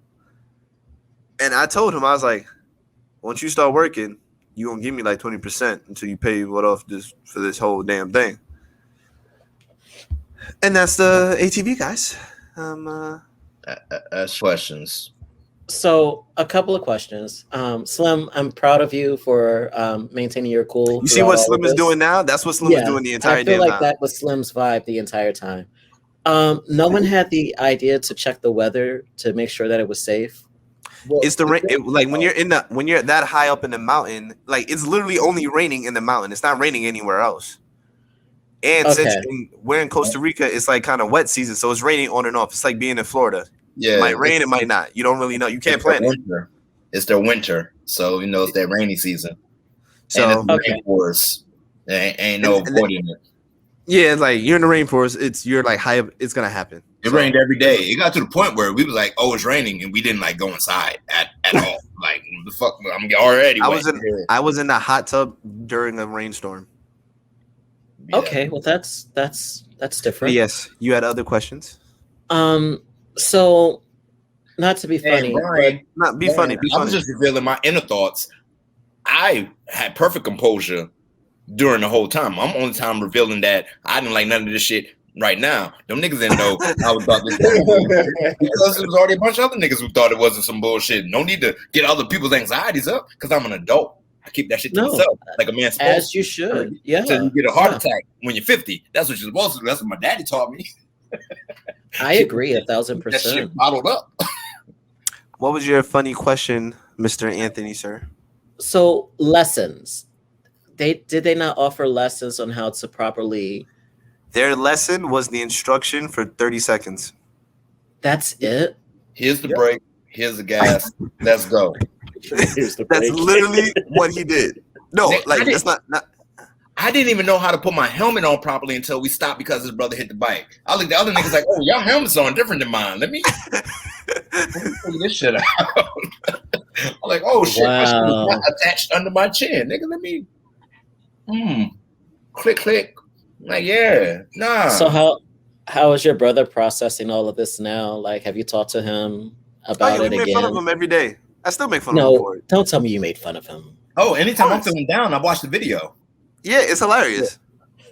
Speaker 2: And I told him, I was like, "Once you start working, you gonna give me like 20% until you pay what off this for this whole damn thing." And that's the ATV, guys.
Speaker 1: Ask questions.
Speaker 4: So a couple of questions. Slim, I'm proud of you for maintaining your cool.
Speaker 2: You see what Slim is doing now? That's what Slim is doing the entire day. I feel like
Speaker 4: that was Slim's vibe the entire time. No one had the idea to check the weather to make sure that it was safe.
Speaker 2: Well, it's the rain. Like when you're that high up in the mountain, like it's literally only raining in the mountain. It's not raining anywhere else. And since we're in Costa Rica, it's like kind of wet season, so it's raining on and off. It's like being in Florida. Yeah, it might rain, it might not. You don't really know. You can't plan it.
Speaker 1: It's their winter, so it's their rainy season. So and it's rainforest. Ain't no avoiding it.
Speaker 2: Yeah, like you're in the rainforest. You're like high up. It's gonna happen.
Speaker 1: It rained every day. It got to the point where we was like, "Oh, it's raining," and we didn't like go inside at all. Like the fuck, I'm already.
Speaker 2: I was in the hot tub during a rainstorm.
Speaker 4: Yeah. Okay, well that's different.
Speaker 2: Yes, you had other questions.
Speaker 4: So not to be funny,
Speaker 1: Brian,
Speaker 2: not be funny.
Speaker 1: I was just revealing my inner thoughts. I had perfect composure during the whole time. I'm only time revealing that I didn't like none of this shit right now. Them niggas didn't know I was about this because there was already a bunch of other niggas who thought it wasn't some bullshit. No need to get other people's anxieties up because I'm an adult. I keep that shit to myself like a man supposed
Speaker 4: as you should. Yeah.
Speaker 1: So you get a heart attack when you're 50. That's what you're supposed to do. That's what my daddy taught me.
Speaker 4: I agree 1,000%.
Speaker 1: That shit bottled up.
Speaker 2: What was your funny question, Mr. Anthony, sir?
Speaker 4: So lessons. Did they not offer lessons on how to properly?
Speaker 2: Their lesson was the instruction for 30 seconds.
Speaker 4: That's it?
Speaker 1: Here's the brake. Here's the gas. Let's go.
Speaker 2: That's literally what he did. No, like that's not.
Speaker 1: I didn't even know how to put my helmet on properly until we stopped because his brother hit the bike. I looked at the other niggas like, "Oh, y'all helmets on different than mine. Let me figure this shit out." I'm like, "Oh shit, my shit was not attached under my chin, nigga. Let me, click." Like, yeah, nah.
Speaker 4: So how is your brother processing all of this now? Like, have you talked to him about it again?
Speaker 2: I make fun of him every day. I still make fun of him for it.
Speaker 4: Don't tell me you made fun of him.
Speaker 1: Oh, anytime I'm feeling down, I watch the video.
Speaker 2: Yeah, it's hilarious. Yeah.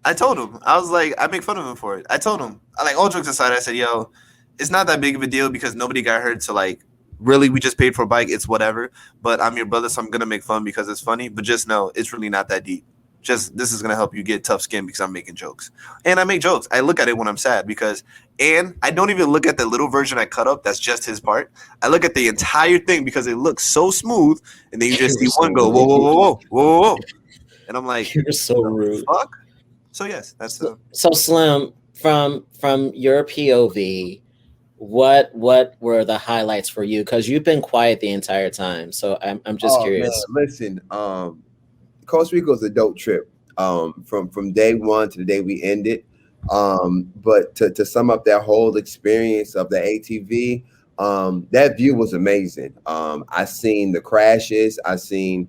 Speaker 2: I told him. I was like, I make fun of him for it. I told him. All jokes aside, I said, "Yo, it's not that big of a deal because nobody got hurt. So like, really, we just paid for a bike. It's whatever. But I'm your brother, so I'm gonna make fun because it's funny. But just know, it's really not that deep. Just this is gonna help you get tough skin because I'm making jokes. And I make jokes. I look at it when I'm sad and I don't even look at the little version I cut up. That's just his part. I look at the entire thing because it looks so smooth. And then you just see one go, whoa, whoa, whoa, whoa, whoa, whoa. And I'm like,
Speaker 4: you're so rude.
Speaker 2: Fuck. So yes, that's the.
Speaker 4: So Slim, from your POV, what were the highlights for you? Because you've been quiet the entire time. So I'm just curious.
Speaker 3: Man, listen, Costa Rica was a dope trip. From day one to the day we ended. But to sum up that whole experience of the ATV, that view was amazing. I seen the crashes. I seen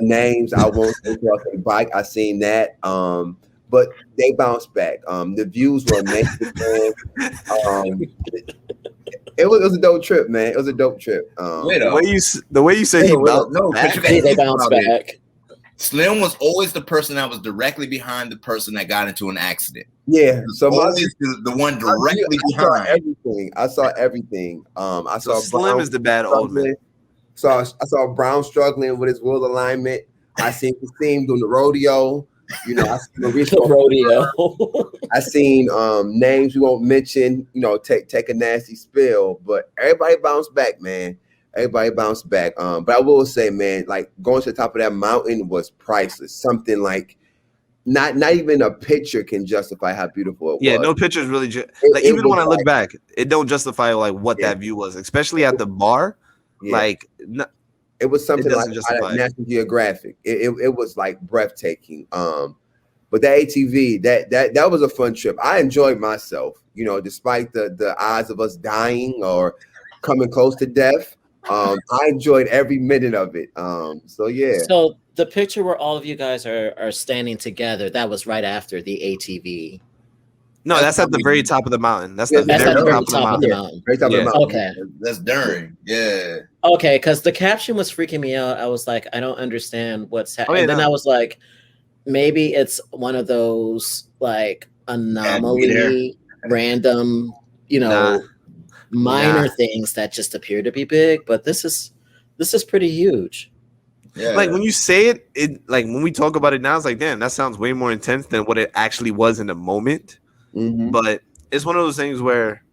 Speaker 3: names. I won't say a bike. I seen that. But they bounced back. The views were amazing. It was a dope trip, man. It was a dope trip.
Speaker 2: The way you said he
Speaker 4: bounced back.
Speaker 1: Slim was always the person that was directly behind the person that got into an accident.
Speaker 3: Yeah, so
Speaker 1: always the one directly behind.
Speaker 3: I saw everything. I saw
Speaker 2: Slim
Speaker 3: Brown
Speaker 2: is the bad old man.
Speaker 3: I saw Brown struggling with his wheel alignment. I seen Kasim doing the rodeo. I seen the
Speaker 4: rodeo.
Speaker 3: I seen names we won't mention. Take a nasty spill, but everybody bounced back, man. Everybody bounced back. But I will say, man, like going to the top of that mountain was priceless. Something like not even a picture can justify how beautiful it was.
Speaker 2: Yeah, no pictures really. Even when I look back, it don't justify like what that view was, especially at the bar. Yeah. Like
Speaker 3: it was something like National Geographic. It was like breathtaking. But the ATV, that was a fun trip. I enjoyed myself, you know, despite the odds of us dying or coming close to death. I enjoyed every minute of it. So yeah.
Speaker 4: So the picture where all of you guys are standing together, that was right after the ATV.
Speaker 2: No, that's at the very top of the mountain. That's
Speaker 4: at the very top of the
Speaker 3: mountain. Very top of the mountain.
Speaker 4: Okay.
Speaker 1: That's during. Yeah.
Speaker 4: Okay, because the caption was freaking me out. I was like, I don't understand what's happening. And then I was like, maybe it's one of those like anomaly, random, you know, minor things that just appear to be big. But this is pretty huge.
Speaker 2: Yeah. Like when you say it like when we talk about it now, it's like, damn, that sounds way more intense than what it actually was in the moment. Mm-hmm. But it's one of those things where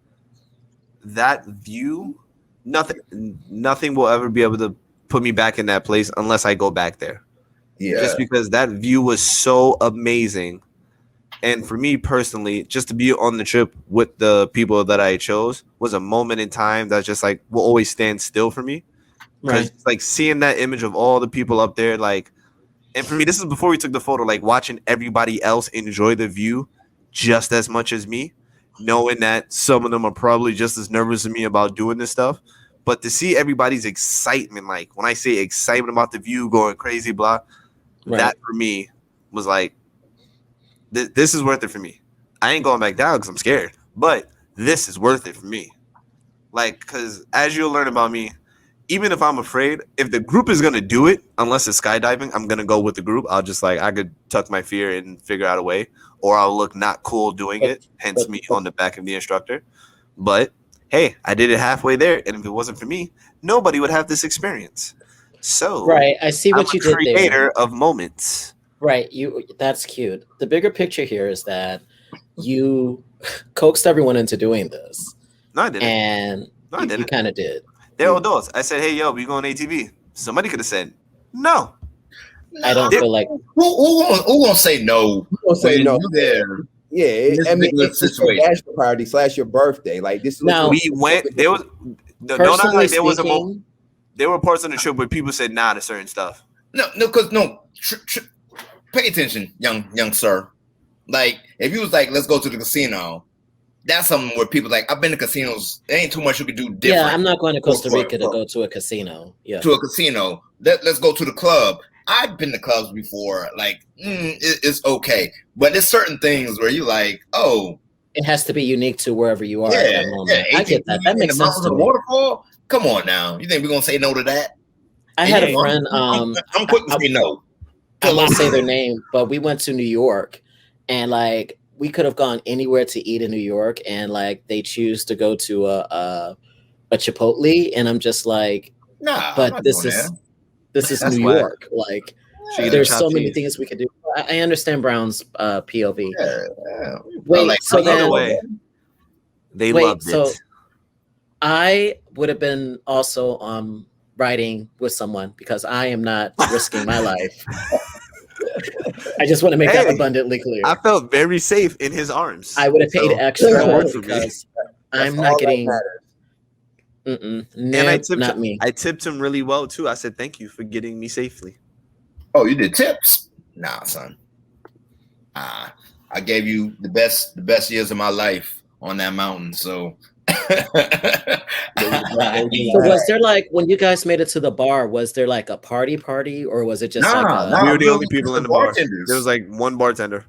Speaker 2: that view, nothing will ever be able to put me back in that place unless I go back there. Yeah. Just because that view was so amazing. And for me personally, just to be on the trip with the people that I chose was a moment in time that just like will always stand still for me. Because like seeing that image of all the people up there, like, and for me, this is before we took the photo, like watching everybody else enjoy the view just as much as me, knowing that some of them are probably just as nervous as me about doing this stuff. But to see everybody's excitement, like when I say excitement about the view going crazy, blah, that for me was like, this is worth it for me. I ain't going back down because I'm scared, but this is worth it for me. Like, because as you'll learn about me, even if I'm afraid, if the group is going to do it, unless it's skydiving, I'm going to go with the group. I'll just like, I could tuck my fear and figure out a way, or I'll look not cool doing it, hence me on the back of the instructor. But hey, I did it halfway there, and if it wasn't for me, nobody would have this experience. So
Speaker 4: I see what you did there.
Speaker 2: Creator of moments.
Speaker 4: Right, that's cute. The bigger picture here is that you coaxed everyone into doing this.
Speaker 2: No, I didn't.
Speaker 4: And you kind of did.
Speaker 2: They're all doors. I said, hey, yo, we going ATV. Somebody could have said no.
Speaker 4: I don't feel like
Speaker 1: who gonna say no?
Speaker 3: Who gonna say no?
Speaker 1: There.
Speaker 3: Yeah, I mean, it's just a bachelor party / your birthday. Like this.
Speaker 2: Now we went. There was there were parts of the trip where people said nah to certain stuff.
Speaker 1: Pay attention, young sir. Like if you was like, let's go to the casino. That's something where people like, I've been to casinos. There ain't too much you can do different.
Speaker 4: Yeah, I'm not going to Costa Rica to go to a casino. Yeah,
Speaker 1: to a casino. Let's go to the club. I've been to clubs before. Like, it's okay, but there's certain things where you like, oh,
Speaker 4: it has to be unique to wherever you are at that moment. I get that. That makes sense to me.
Speaker 1: Waterfall. Come on now. You think we're gonna say no to that?
Speaker 4: I had a friend.
Speaker 1: I'm quick to say no.
Speaker 4: I won't say their name, but we went to New York, and like we could have gone anywhere to eat in New York, and like they choose to go to a Chipotle, and I'm just like,
Speaker 1: nah.
Speaker 4: But this is New York. Like, there's so many things we could do. I understand Brown's POV.
Speaker 1: Yeah.
Speaker 4: Wait,
Speaker 1: like,
Speaker 4: so then
Speaker 2: they loved it.
Speaker 4: So I would have been also riding with someone because I am not risking my life. I just want to make that abundantly clear.
Speaker 2: I felt very safe in his arms.
Speaker 4: I would have paid extra because I'm not getting.
Speaker 2: And I tipped him really well too. I said, "Thank you for getting me safely."
Speaker 1: Oh, you did tips? Nah, son. I gave you the best years of my life on that mountain. So.
Speaker 4: So was there like when you guys made it to the bar? Was there like a party, or was it just
Speaker 2: we were the only people in the bar? There was like one bartender.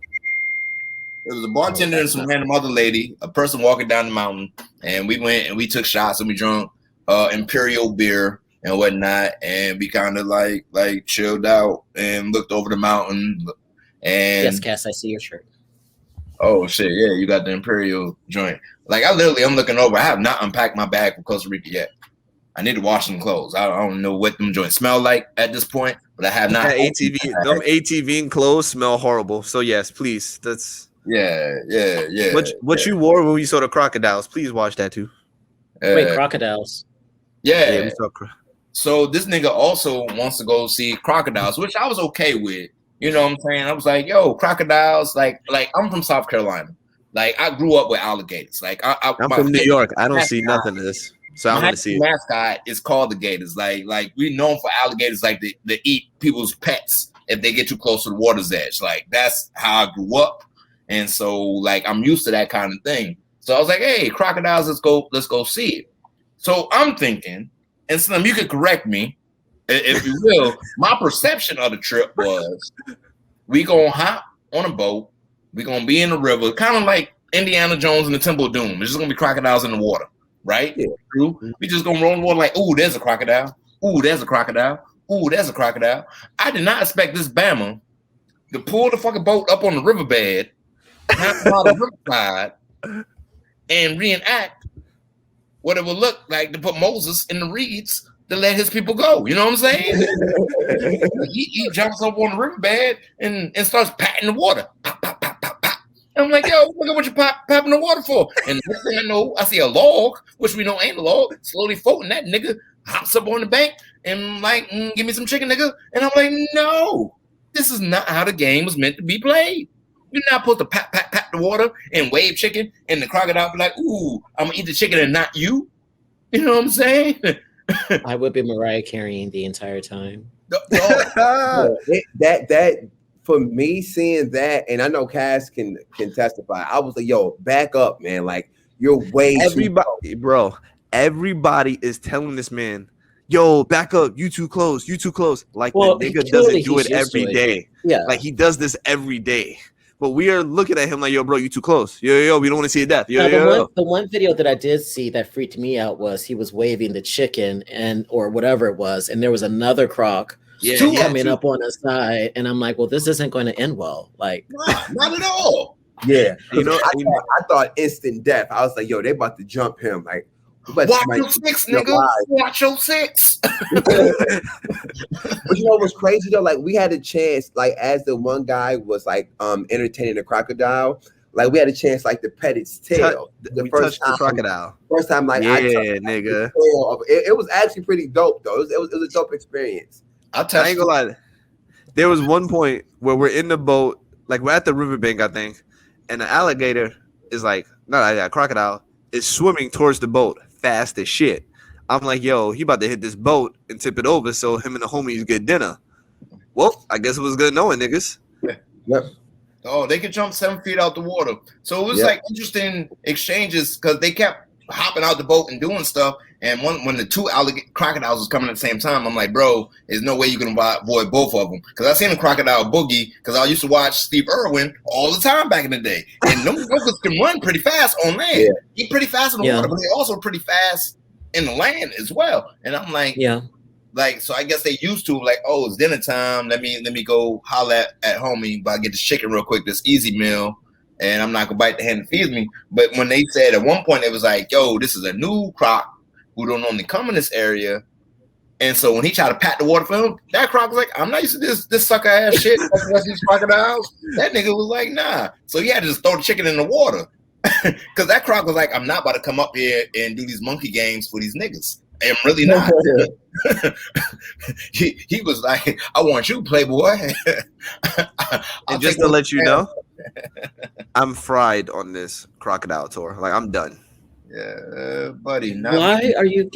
Speaker 1: There was a bartender and some random other lady, a person walking down the mountain, and we went and we took shots and we drank Imperial beer and whatnot, and we kind of like chilled out and looked over the mountain. And
Speaker 4: yes, Cass, I see your shirt.
Speaker 1: Oh shit, yeah, you got the Imperial joint. Like I'm looking over. I have not unpacked my bag from Costa Rica yet. I need to wash some clothes. I don't know what them joints smell like at this point, but I have not.
Speaker 2: Them ATV and clothes smell horrible. So yes, please. That's
Speaker 1: yeah.
Speaker 2: What you wore when we saw the crocodiles? Please wash that too.
Speaker 4: Wait, crocodiles?
Speaker 1: Yeah. We saw so this nigga also wants to go see crocodiles, which I was okay with. You know what I'm saying? I was like, yo, crocodiles. Like I'm from South Carolina. Like I grew up with alligators. Like
Speaker 2: I'm from New York. I don't see nothing of this. So I'm gonna see it.
Speaker 1: Mascot is called the Gators. Like we known for alligators. Like they eat people's pets if they get too close to the water's edge. Like that's how I grew up, and so like I'm used to that kind of thing. So I was like, hey, crocodiles, let's go see it. So I'm thinking, and Slim, you could correct me if you will. My perception of the trip was we gonna hop on a boat, we gonna be in the river, kind of like Indiana Jones and the Temple of Doom. It's just gonna be crocodiles in the water, right? Yeah. True. We just gonna roll in the water like, ooh, there's a crocodile. Ooh, there's a crocodile. Ooh, there's a crocodile. I did not expect this Bama to pull the fucking boat up on the riverbed, hop by the riverside, and reenact what it would look like to put Moses in the reeds to let his people go. You know what I'm saying? he jumps up on the riverbed and starts patting the water. Pop, pop, pop, pop, pop. And I'm like, yo, look at what you're popping the water for. And next thing I know, I see a log, which we know ain't a log, slowly floating. That nigga hops up on the bank and like, give me some chicken, nigga. And I'm like, no, this is not how the game was meant to be played. You're not supposed to pat the water and wave chicken, and the crocodile be like, ooh, I'm gonna eat the chicken and not you. You know what I'm saying?
Speaker 4: I would be Mariah carrying the entire time.
Speaker 3: That for me, seeing that, and I know Cass can testify. I was like, yo, back up, man. Like you're way
Speaker 2: everybody, bro. Everybody is telling this man, yo, back up, you too close. Like the nigga doesn't do it every day.
Speaker 4: Yeah,
Speaker 2: like he does this every day. But we are looking at him like, yo, bro, you too close. Yo, we don't want to see a death. The
Speaker 4: one video that I did see that freaked me out was he was waving the chicken or whatever it was, and there was another croc coming up on the side, and I'm like, well, this isn't going to end well. Like,
Speaker 1: not at all.
Speaker 3: Yeah, I thought instant death. I was like, yo, they about to jump him. Like,
Speaker 1: watch your six, nigga. Watch your six.
Speaker 3: But you know what's crazy though? Like we had a chance, like as the one guy was like entertaining the crocodile, like we had a chance like to pet its tail.
Speaker 2: The first time, the crocodile.
Speaker 3: First time, like
Speaker 2: nigga.
Speaker 3: It was actually pretty dope though. It was a dope experience.
Speaker 2: I ain't gonna lie. There was one point where we're in the boat, like we're at the riverbank, I think, and the alligator is like, crocodile is swimming towards the boat fast as shit. I'm like, yo, he about to hit this boat and tip it over so him and the homies get dinner. Well, I guess it was good knowing niggas.
Speaker 3: Yep.
Speaker 1: Oh, they could jump 7 feet out the water. So it was like interesting exchanges because they kept hopping out the boat and doing stuff. And when the two crocodiles was coming at the same time, I'm like, bro, there's no way you can avoid both of them. Because I seen a crocodile boogie because I used to watch Steve Irwin all the time back in the day. And them crocodiles can run pretty fast on land. Yeah. They're pretty fast in the water, but they're also pretty fast in the land as well. And I'm like, like, so I guess they used to like, oh, it's dinner time. Let me go holler at homie, but I get this chicken real quick, this easy meal, and I'm not gonna bite the hand that feeds me. But when they said at one point, it was like, yo, this is a new croc who don't normally come in this area. And so when he tried to pat the water for him, that croc was like, I'm not used to this sucker ass shit. These crocodiles. That nigga was like, nah. So he had to just throw the chicken in the water. Because that croc was like, I'm not about to come up here and do these monkey games for these niggas. I'm really not. he was like, I want you, playboy.
Speaker 2: And just to let you know, I'm fried on this crocodile tour. Like, I'm done.
Speaker 1: Yeah, buddy.
Speaker 4: Why are you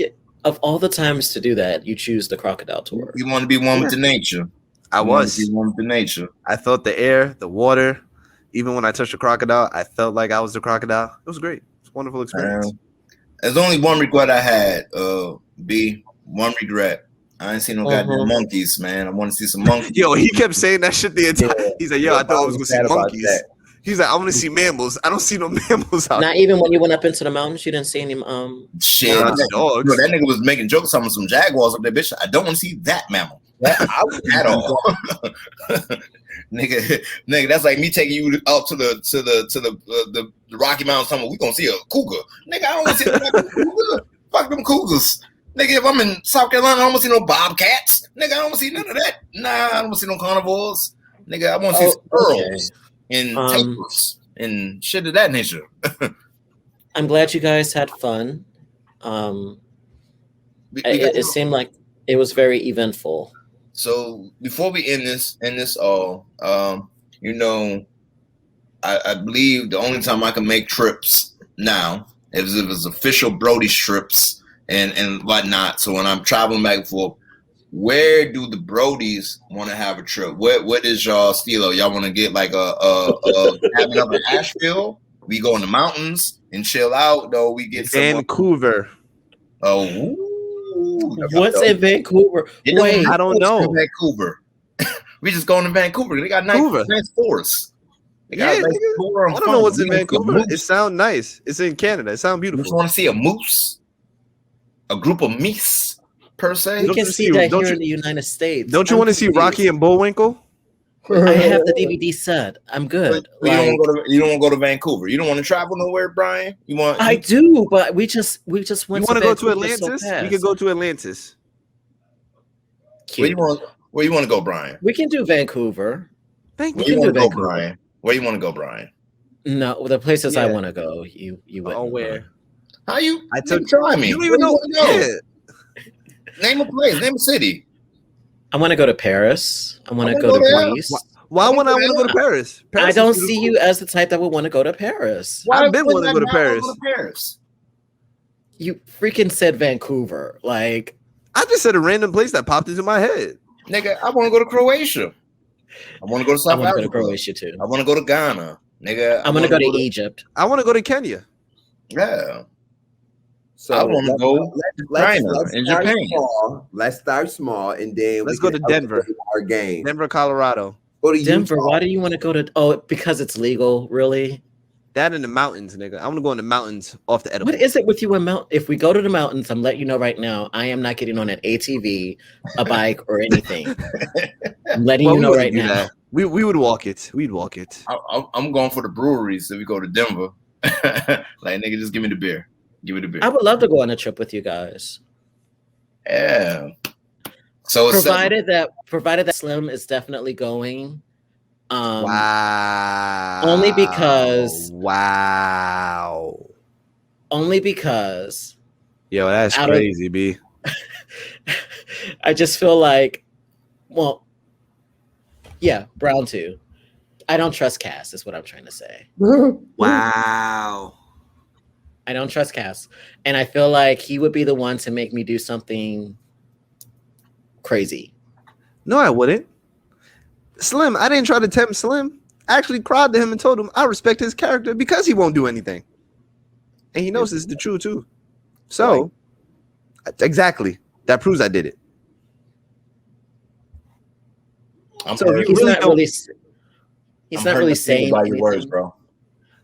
Speaker 4: of all the times to do that, you choose the crocodile tour?
Speaker 1: You want to be one with the nature.
Speaker 2: I was.
Speaker 1: Be one with the nature.
Speaker 2: I felt the air, the water. Even when I touched the crocodile, I felt like I was the crocodile. It was great. It's a wonderful experience.
Speaker 1: There's only one regret I had, one regret. I ain't seen no goddamn monkeys, man. I want to see some monkeys.
Speaker 2: Yo, he kept saying that shit the entire time. He's like, yo, I thought I was going to see monkeys. He's like, I want to see mammals. I don't see no mammals out
Speaker 4: Not even when you went up into the mountains, you didn't see any
Speaker 1: shit. That nigga was making jokes on some jaguars up there, bitch. I don't want to see that mammal. At all. nigga, that's like me taking you out to the Rocky Mountains. Somewhere we gonna see a cougar. Nigga, I don't want to see a cougar. Fuck them cougars. Nigga, if I'm in South Carolina, I don't want to see no bobcats. Nigga, I don't want to see none of that. Nah, I don't want to see no carnivores. Nigga, I want to see squirrels and tapers and shit of that nature.
Speaker 4: I'm glad you guys had fun. It seemed like it was very eventful.
Speaker 1: So before we end this all, you know, I believe the only time I can make trips now is if it's official Brodies trips and whatnot. So when I'm traveling back and forth, where do the Brodies want to have a trip? What is y'all stilo? Y'all want to get like a cabin up in Asheville? We go in the mountains and chill out. Though we get
Speaker 2: Vancouver.
Speaker 1: Oh,
Speaker 4: what's in Vancouver?
Speaker 2: Wait, I don't know.
Speaker 1: Vancouver. We just going to Vancouver. They got nice forests.
Speaker 2: I don't know what's in Vancouver. It sounds nice. It's in Canada. It sounds beautiful.
Speaker 1: You just want to see a moose, a group of meese per se.
Speaker 4: You can see that here in the United States.
Speaker 2: Don't you want to see Rocky and Bullwinkle?
Speaker 4: I have the DVD set. I'm good.
Speaker 1: You don't want to go to Vancouver. You don't want to travel nowhere, Brian.
Speaker 4: I do, but we just went. You
Speaker 2: want to go to Atlantis? We could go to Atlantis.
Speaker 1: Cute. Where you want to go, Brian?
Speaker 4: We can do Vancouver.
Speaker 1: Where you want to go, Brian? Where you want to go, Brian?
Speaker 4: No, the places I want to go. You wouldn't.
Speaker 2: Oh, where?
Speaker 1: How you? Try me.
Speaker 2: You don't even know.
Speaker 1: Name a place. Name a city.
Speaker 4: I want to go to Paris. I want to go to Greece.
Speaker 2: Why would I want to go to Paris?
Speaker 4: I don't see you as the type that would want to go to Paris.
Speaker 2: I've been wanting to go to Paris.
Speaker 4: You freaking said Vancouver. Like,
Speaker 2: I just said a random place that popped into my head.
Speaker 1: Nigga, I want to go to Croatia. I want to go to South Africa. I want to
Speaker 4: go to Croatia too.
Speaker 1: I want to go to Ghana. Nigga,
Speaker 4: I want to go to Egypt.
Speaker 2: I want to go to Kenya.
Speaker 1: Yeah.
Speaker 3: So
Speaker 1: I want to go China and Japan.
Speaker 3: Let's start small, and then
Speaker 2: let's go to Denver.
Speaker 3: Our game,
Speaker 2: Denver, Colorado.
Speaker 3: Go to
Speaker 4: Denver.
Speaker 3: Utah.
Speaker 4: Why do you want to go to? Oh, because it's legal. Really?
Speaker 2: That in the mountains, nigga. I want to go in the mountains off the edible.
Speaker 4: What is it with you in mount? If we go to the mountains, I'm letting you know right now, I am not getting on an ATV, a bike, or anything. I'm letting you know right now.
Speaker 2: That. We would walk it. We'd walk it.
Speaker 1: I'm going for the breweries if we go to Denver. Like, nigga, just give me the beer. Give me the beer.
Speaker 4: I would love to go on a trip with you guys.
Speaker 1: Yeah. So
Speaker 4: provided that Slim is definitely going.
Speaker 2: Wow.
Speaker 4: Only because.
Speaker 2: Wow.
Speaker 4: Only because.
Speaker 2: Yo, that's crazy, B.
Speaker 4: I just feel like, well, yeah, Brown too. I don't trust Cass, is what I'm trying to say.
Speaker 2: Wow.
Speaker 4: I don't trust Cass. And I feel like he would be the one to make me do something crazy.
Speaker 2: No, I wouldn't. Slim, I didn't try to tempt Slim. I actually cried to him and told him I respect his character because he won't do anything. And he knows this is the truth too. So, exactly. That proves I did it.
Speaker 4: He's not really saying
Speaker 1: about your words, bro.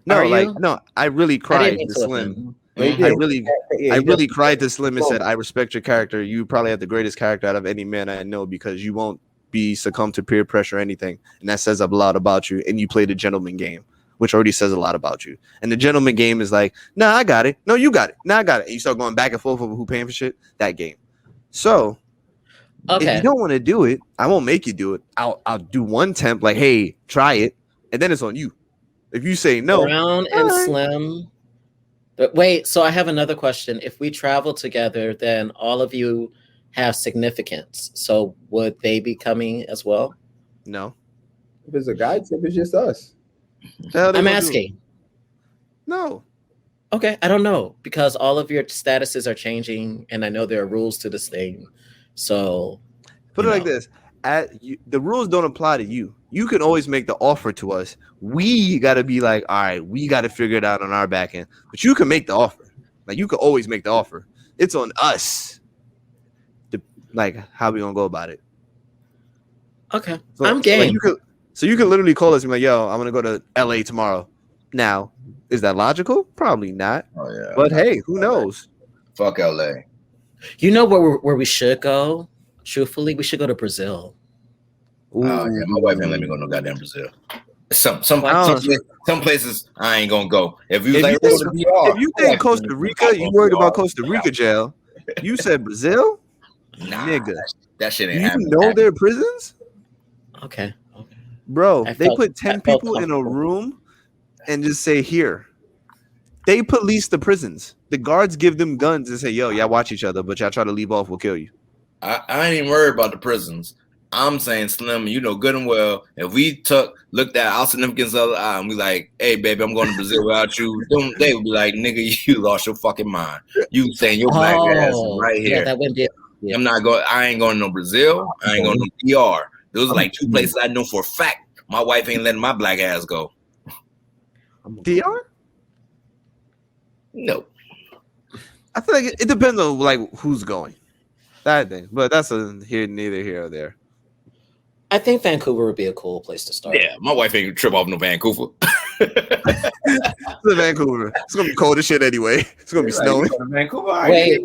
Speaker 2: No, I really cried to Slim. I really cried to Slim and said, I respect your character. You probably have the greatest character out of any man I know because you won't be succumb to peer pressure or anything. And that says a lot about you. And you play the gentleman game, which already says a lot about you. And the gentleman game is like, nah, I got it. No, you got it. Nah, I got it. And you start going back and forth over who paying for shit. That game. So if you don't want to do it, I won't make you do it. I'll do one temp, like, hey, try it. And then it's on you. If you say no.
Speaker 4: Brown and Slim. But wait, so I have another question. If we travel together, then all of you have significance. So would they be coming as well?
Speaker 2: No.
Speaker 3: If it's a guy tip, it's just us.
Speaker 4: I'm asking.
Speaker 2: No.
Speaker 4: Okay, I don't know because all of your statuses are changing, and I know there are rules to this thing. So
Speaker 2: put it like this: the rules don't apply to you. You can always make the offer to us. We got to be like, all right, we got to figure it out on our back end. But you can make the offer. Like, you can always make the offer. It's on us. How we gonna go about it?
Speaker 4: Okay, so, I'm game.
Speaker 2: So you can literally call us and be like, yo, I'm gonna go to LA tomorrow. Now, is that logical? Probably not. Oh yeah. But hey, who knows?
Speaker 1: Fuck LA.
Speaker 4: You know where we should go? Truthfully, we should go to Brazil.
Speaker 1: Oh yeah, my wife ain't let me go no goddamn Brazil. Some places I ain't gonna go. If you
Speaker 2: think Costa Rica, you worried about Costa Rica jail. You said Brazil?
Speaker 1: Nah,
Speaker 2: nigga.
Speaker 1: That shit ain't
Speaker 2: you
Speaker 1: happening.
Speaker 2: You know their prisons?
Speaker 4: Okay.
Speaker 2: Bro, they put 10 people in a room and just say, here. They police the prisons. The guards give them guns and say, yo, y'all watch each other, but y'all try to leave off, we'll kill you.
Speaker 1: I ain't even worried about the prisons. I'm saying, Slim, you know good and well, if we looked at our significance of the eye and we like, hey, baby, I'm going to Brazil without you, they would be like, nigga, you lost your fucking mind. You saying your black ass right here.
Speaker 4: Yeah, that wouldn't be
Speaker 1: Yeah. I ain't going to no Brazil. I ain't going to no DR. Those are like two places I know for a fact. My wife ain't letting my black ass go.
Speaker 2: DR?
Speaker 1: No.
Speaker 2: I feel like it depends on like who's going. That thing, but that's neither here or there.
Speaker 4: I think Vancouver would be a cool place to start.
Speaker 1: Yeah, my wife ain't trip off no Vancouver.
Speaker 2: Vancouver. It's gonna be cold as shit anyway. It's gonna be snowing.
Speaker 1: Vancouver.
Speaker 4: Wait,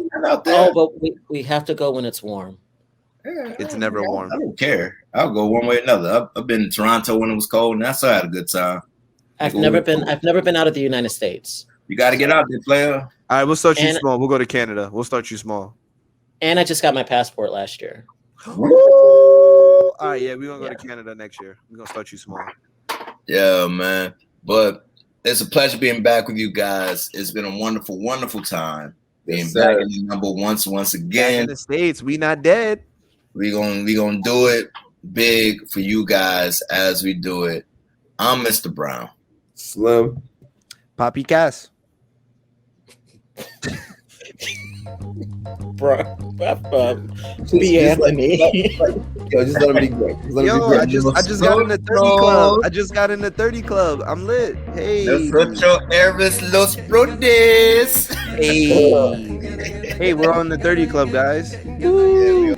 Speaker 4: but we have to go when it's warm.
Speaker 1: Yeah,
Speaker 2: it's never warm.
Speaker 1: I don't care. I'll go one way or another. I've been in Toronto when it was cold, and I still had a good time.
Speaker 4: I've never been out of the United States.
Speaker 1: You got to get out there, player.
Speaker 2: All right, we'll start you small. We'll go to Canada. We'll start you small.
Speaker 4: And I just got my passport last year.
Speaker 2: Woo! All right, yeah, we're gonna go to Canada next year. We're gonna start you small.
Speaker 1: Yeah, man. But it's a pleasure being back with you guys. It's been a wonderful, wonderful time being back in the number once again.
Speaker 2: Back in the States, we not dead.
Speaker 1: We gonna do it big for you guys as we do it. I'm Mr. Brown.
Speaker 3: Slim.
Speaker 2: Poppy Cass.
Speaker 4: Bro, be Anthony.
Speaker 3: Yo, just let him be great.
Speaker 2: I just got in the 30 club. I just got in the 30 club. I'm lit. Hey.
Speaker 1: Los Brodies.
Speaker 2: Hey, we're on the 30 club, guys. Woo.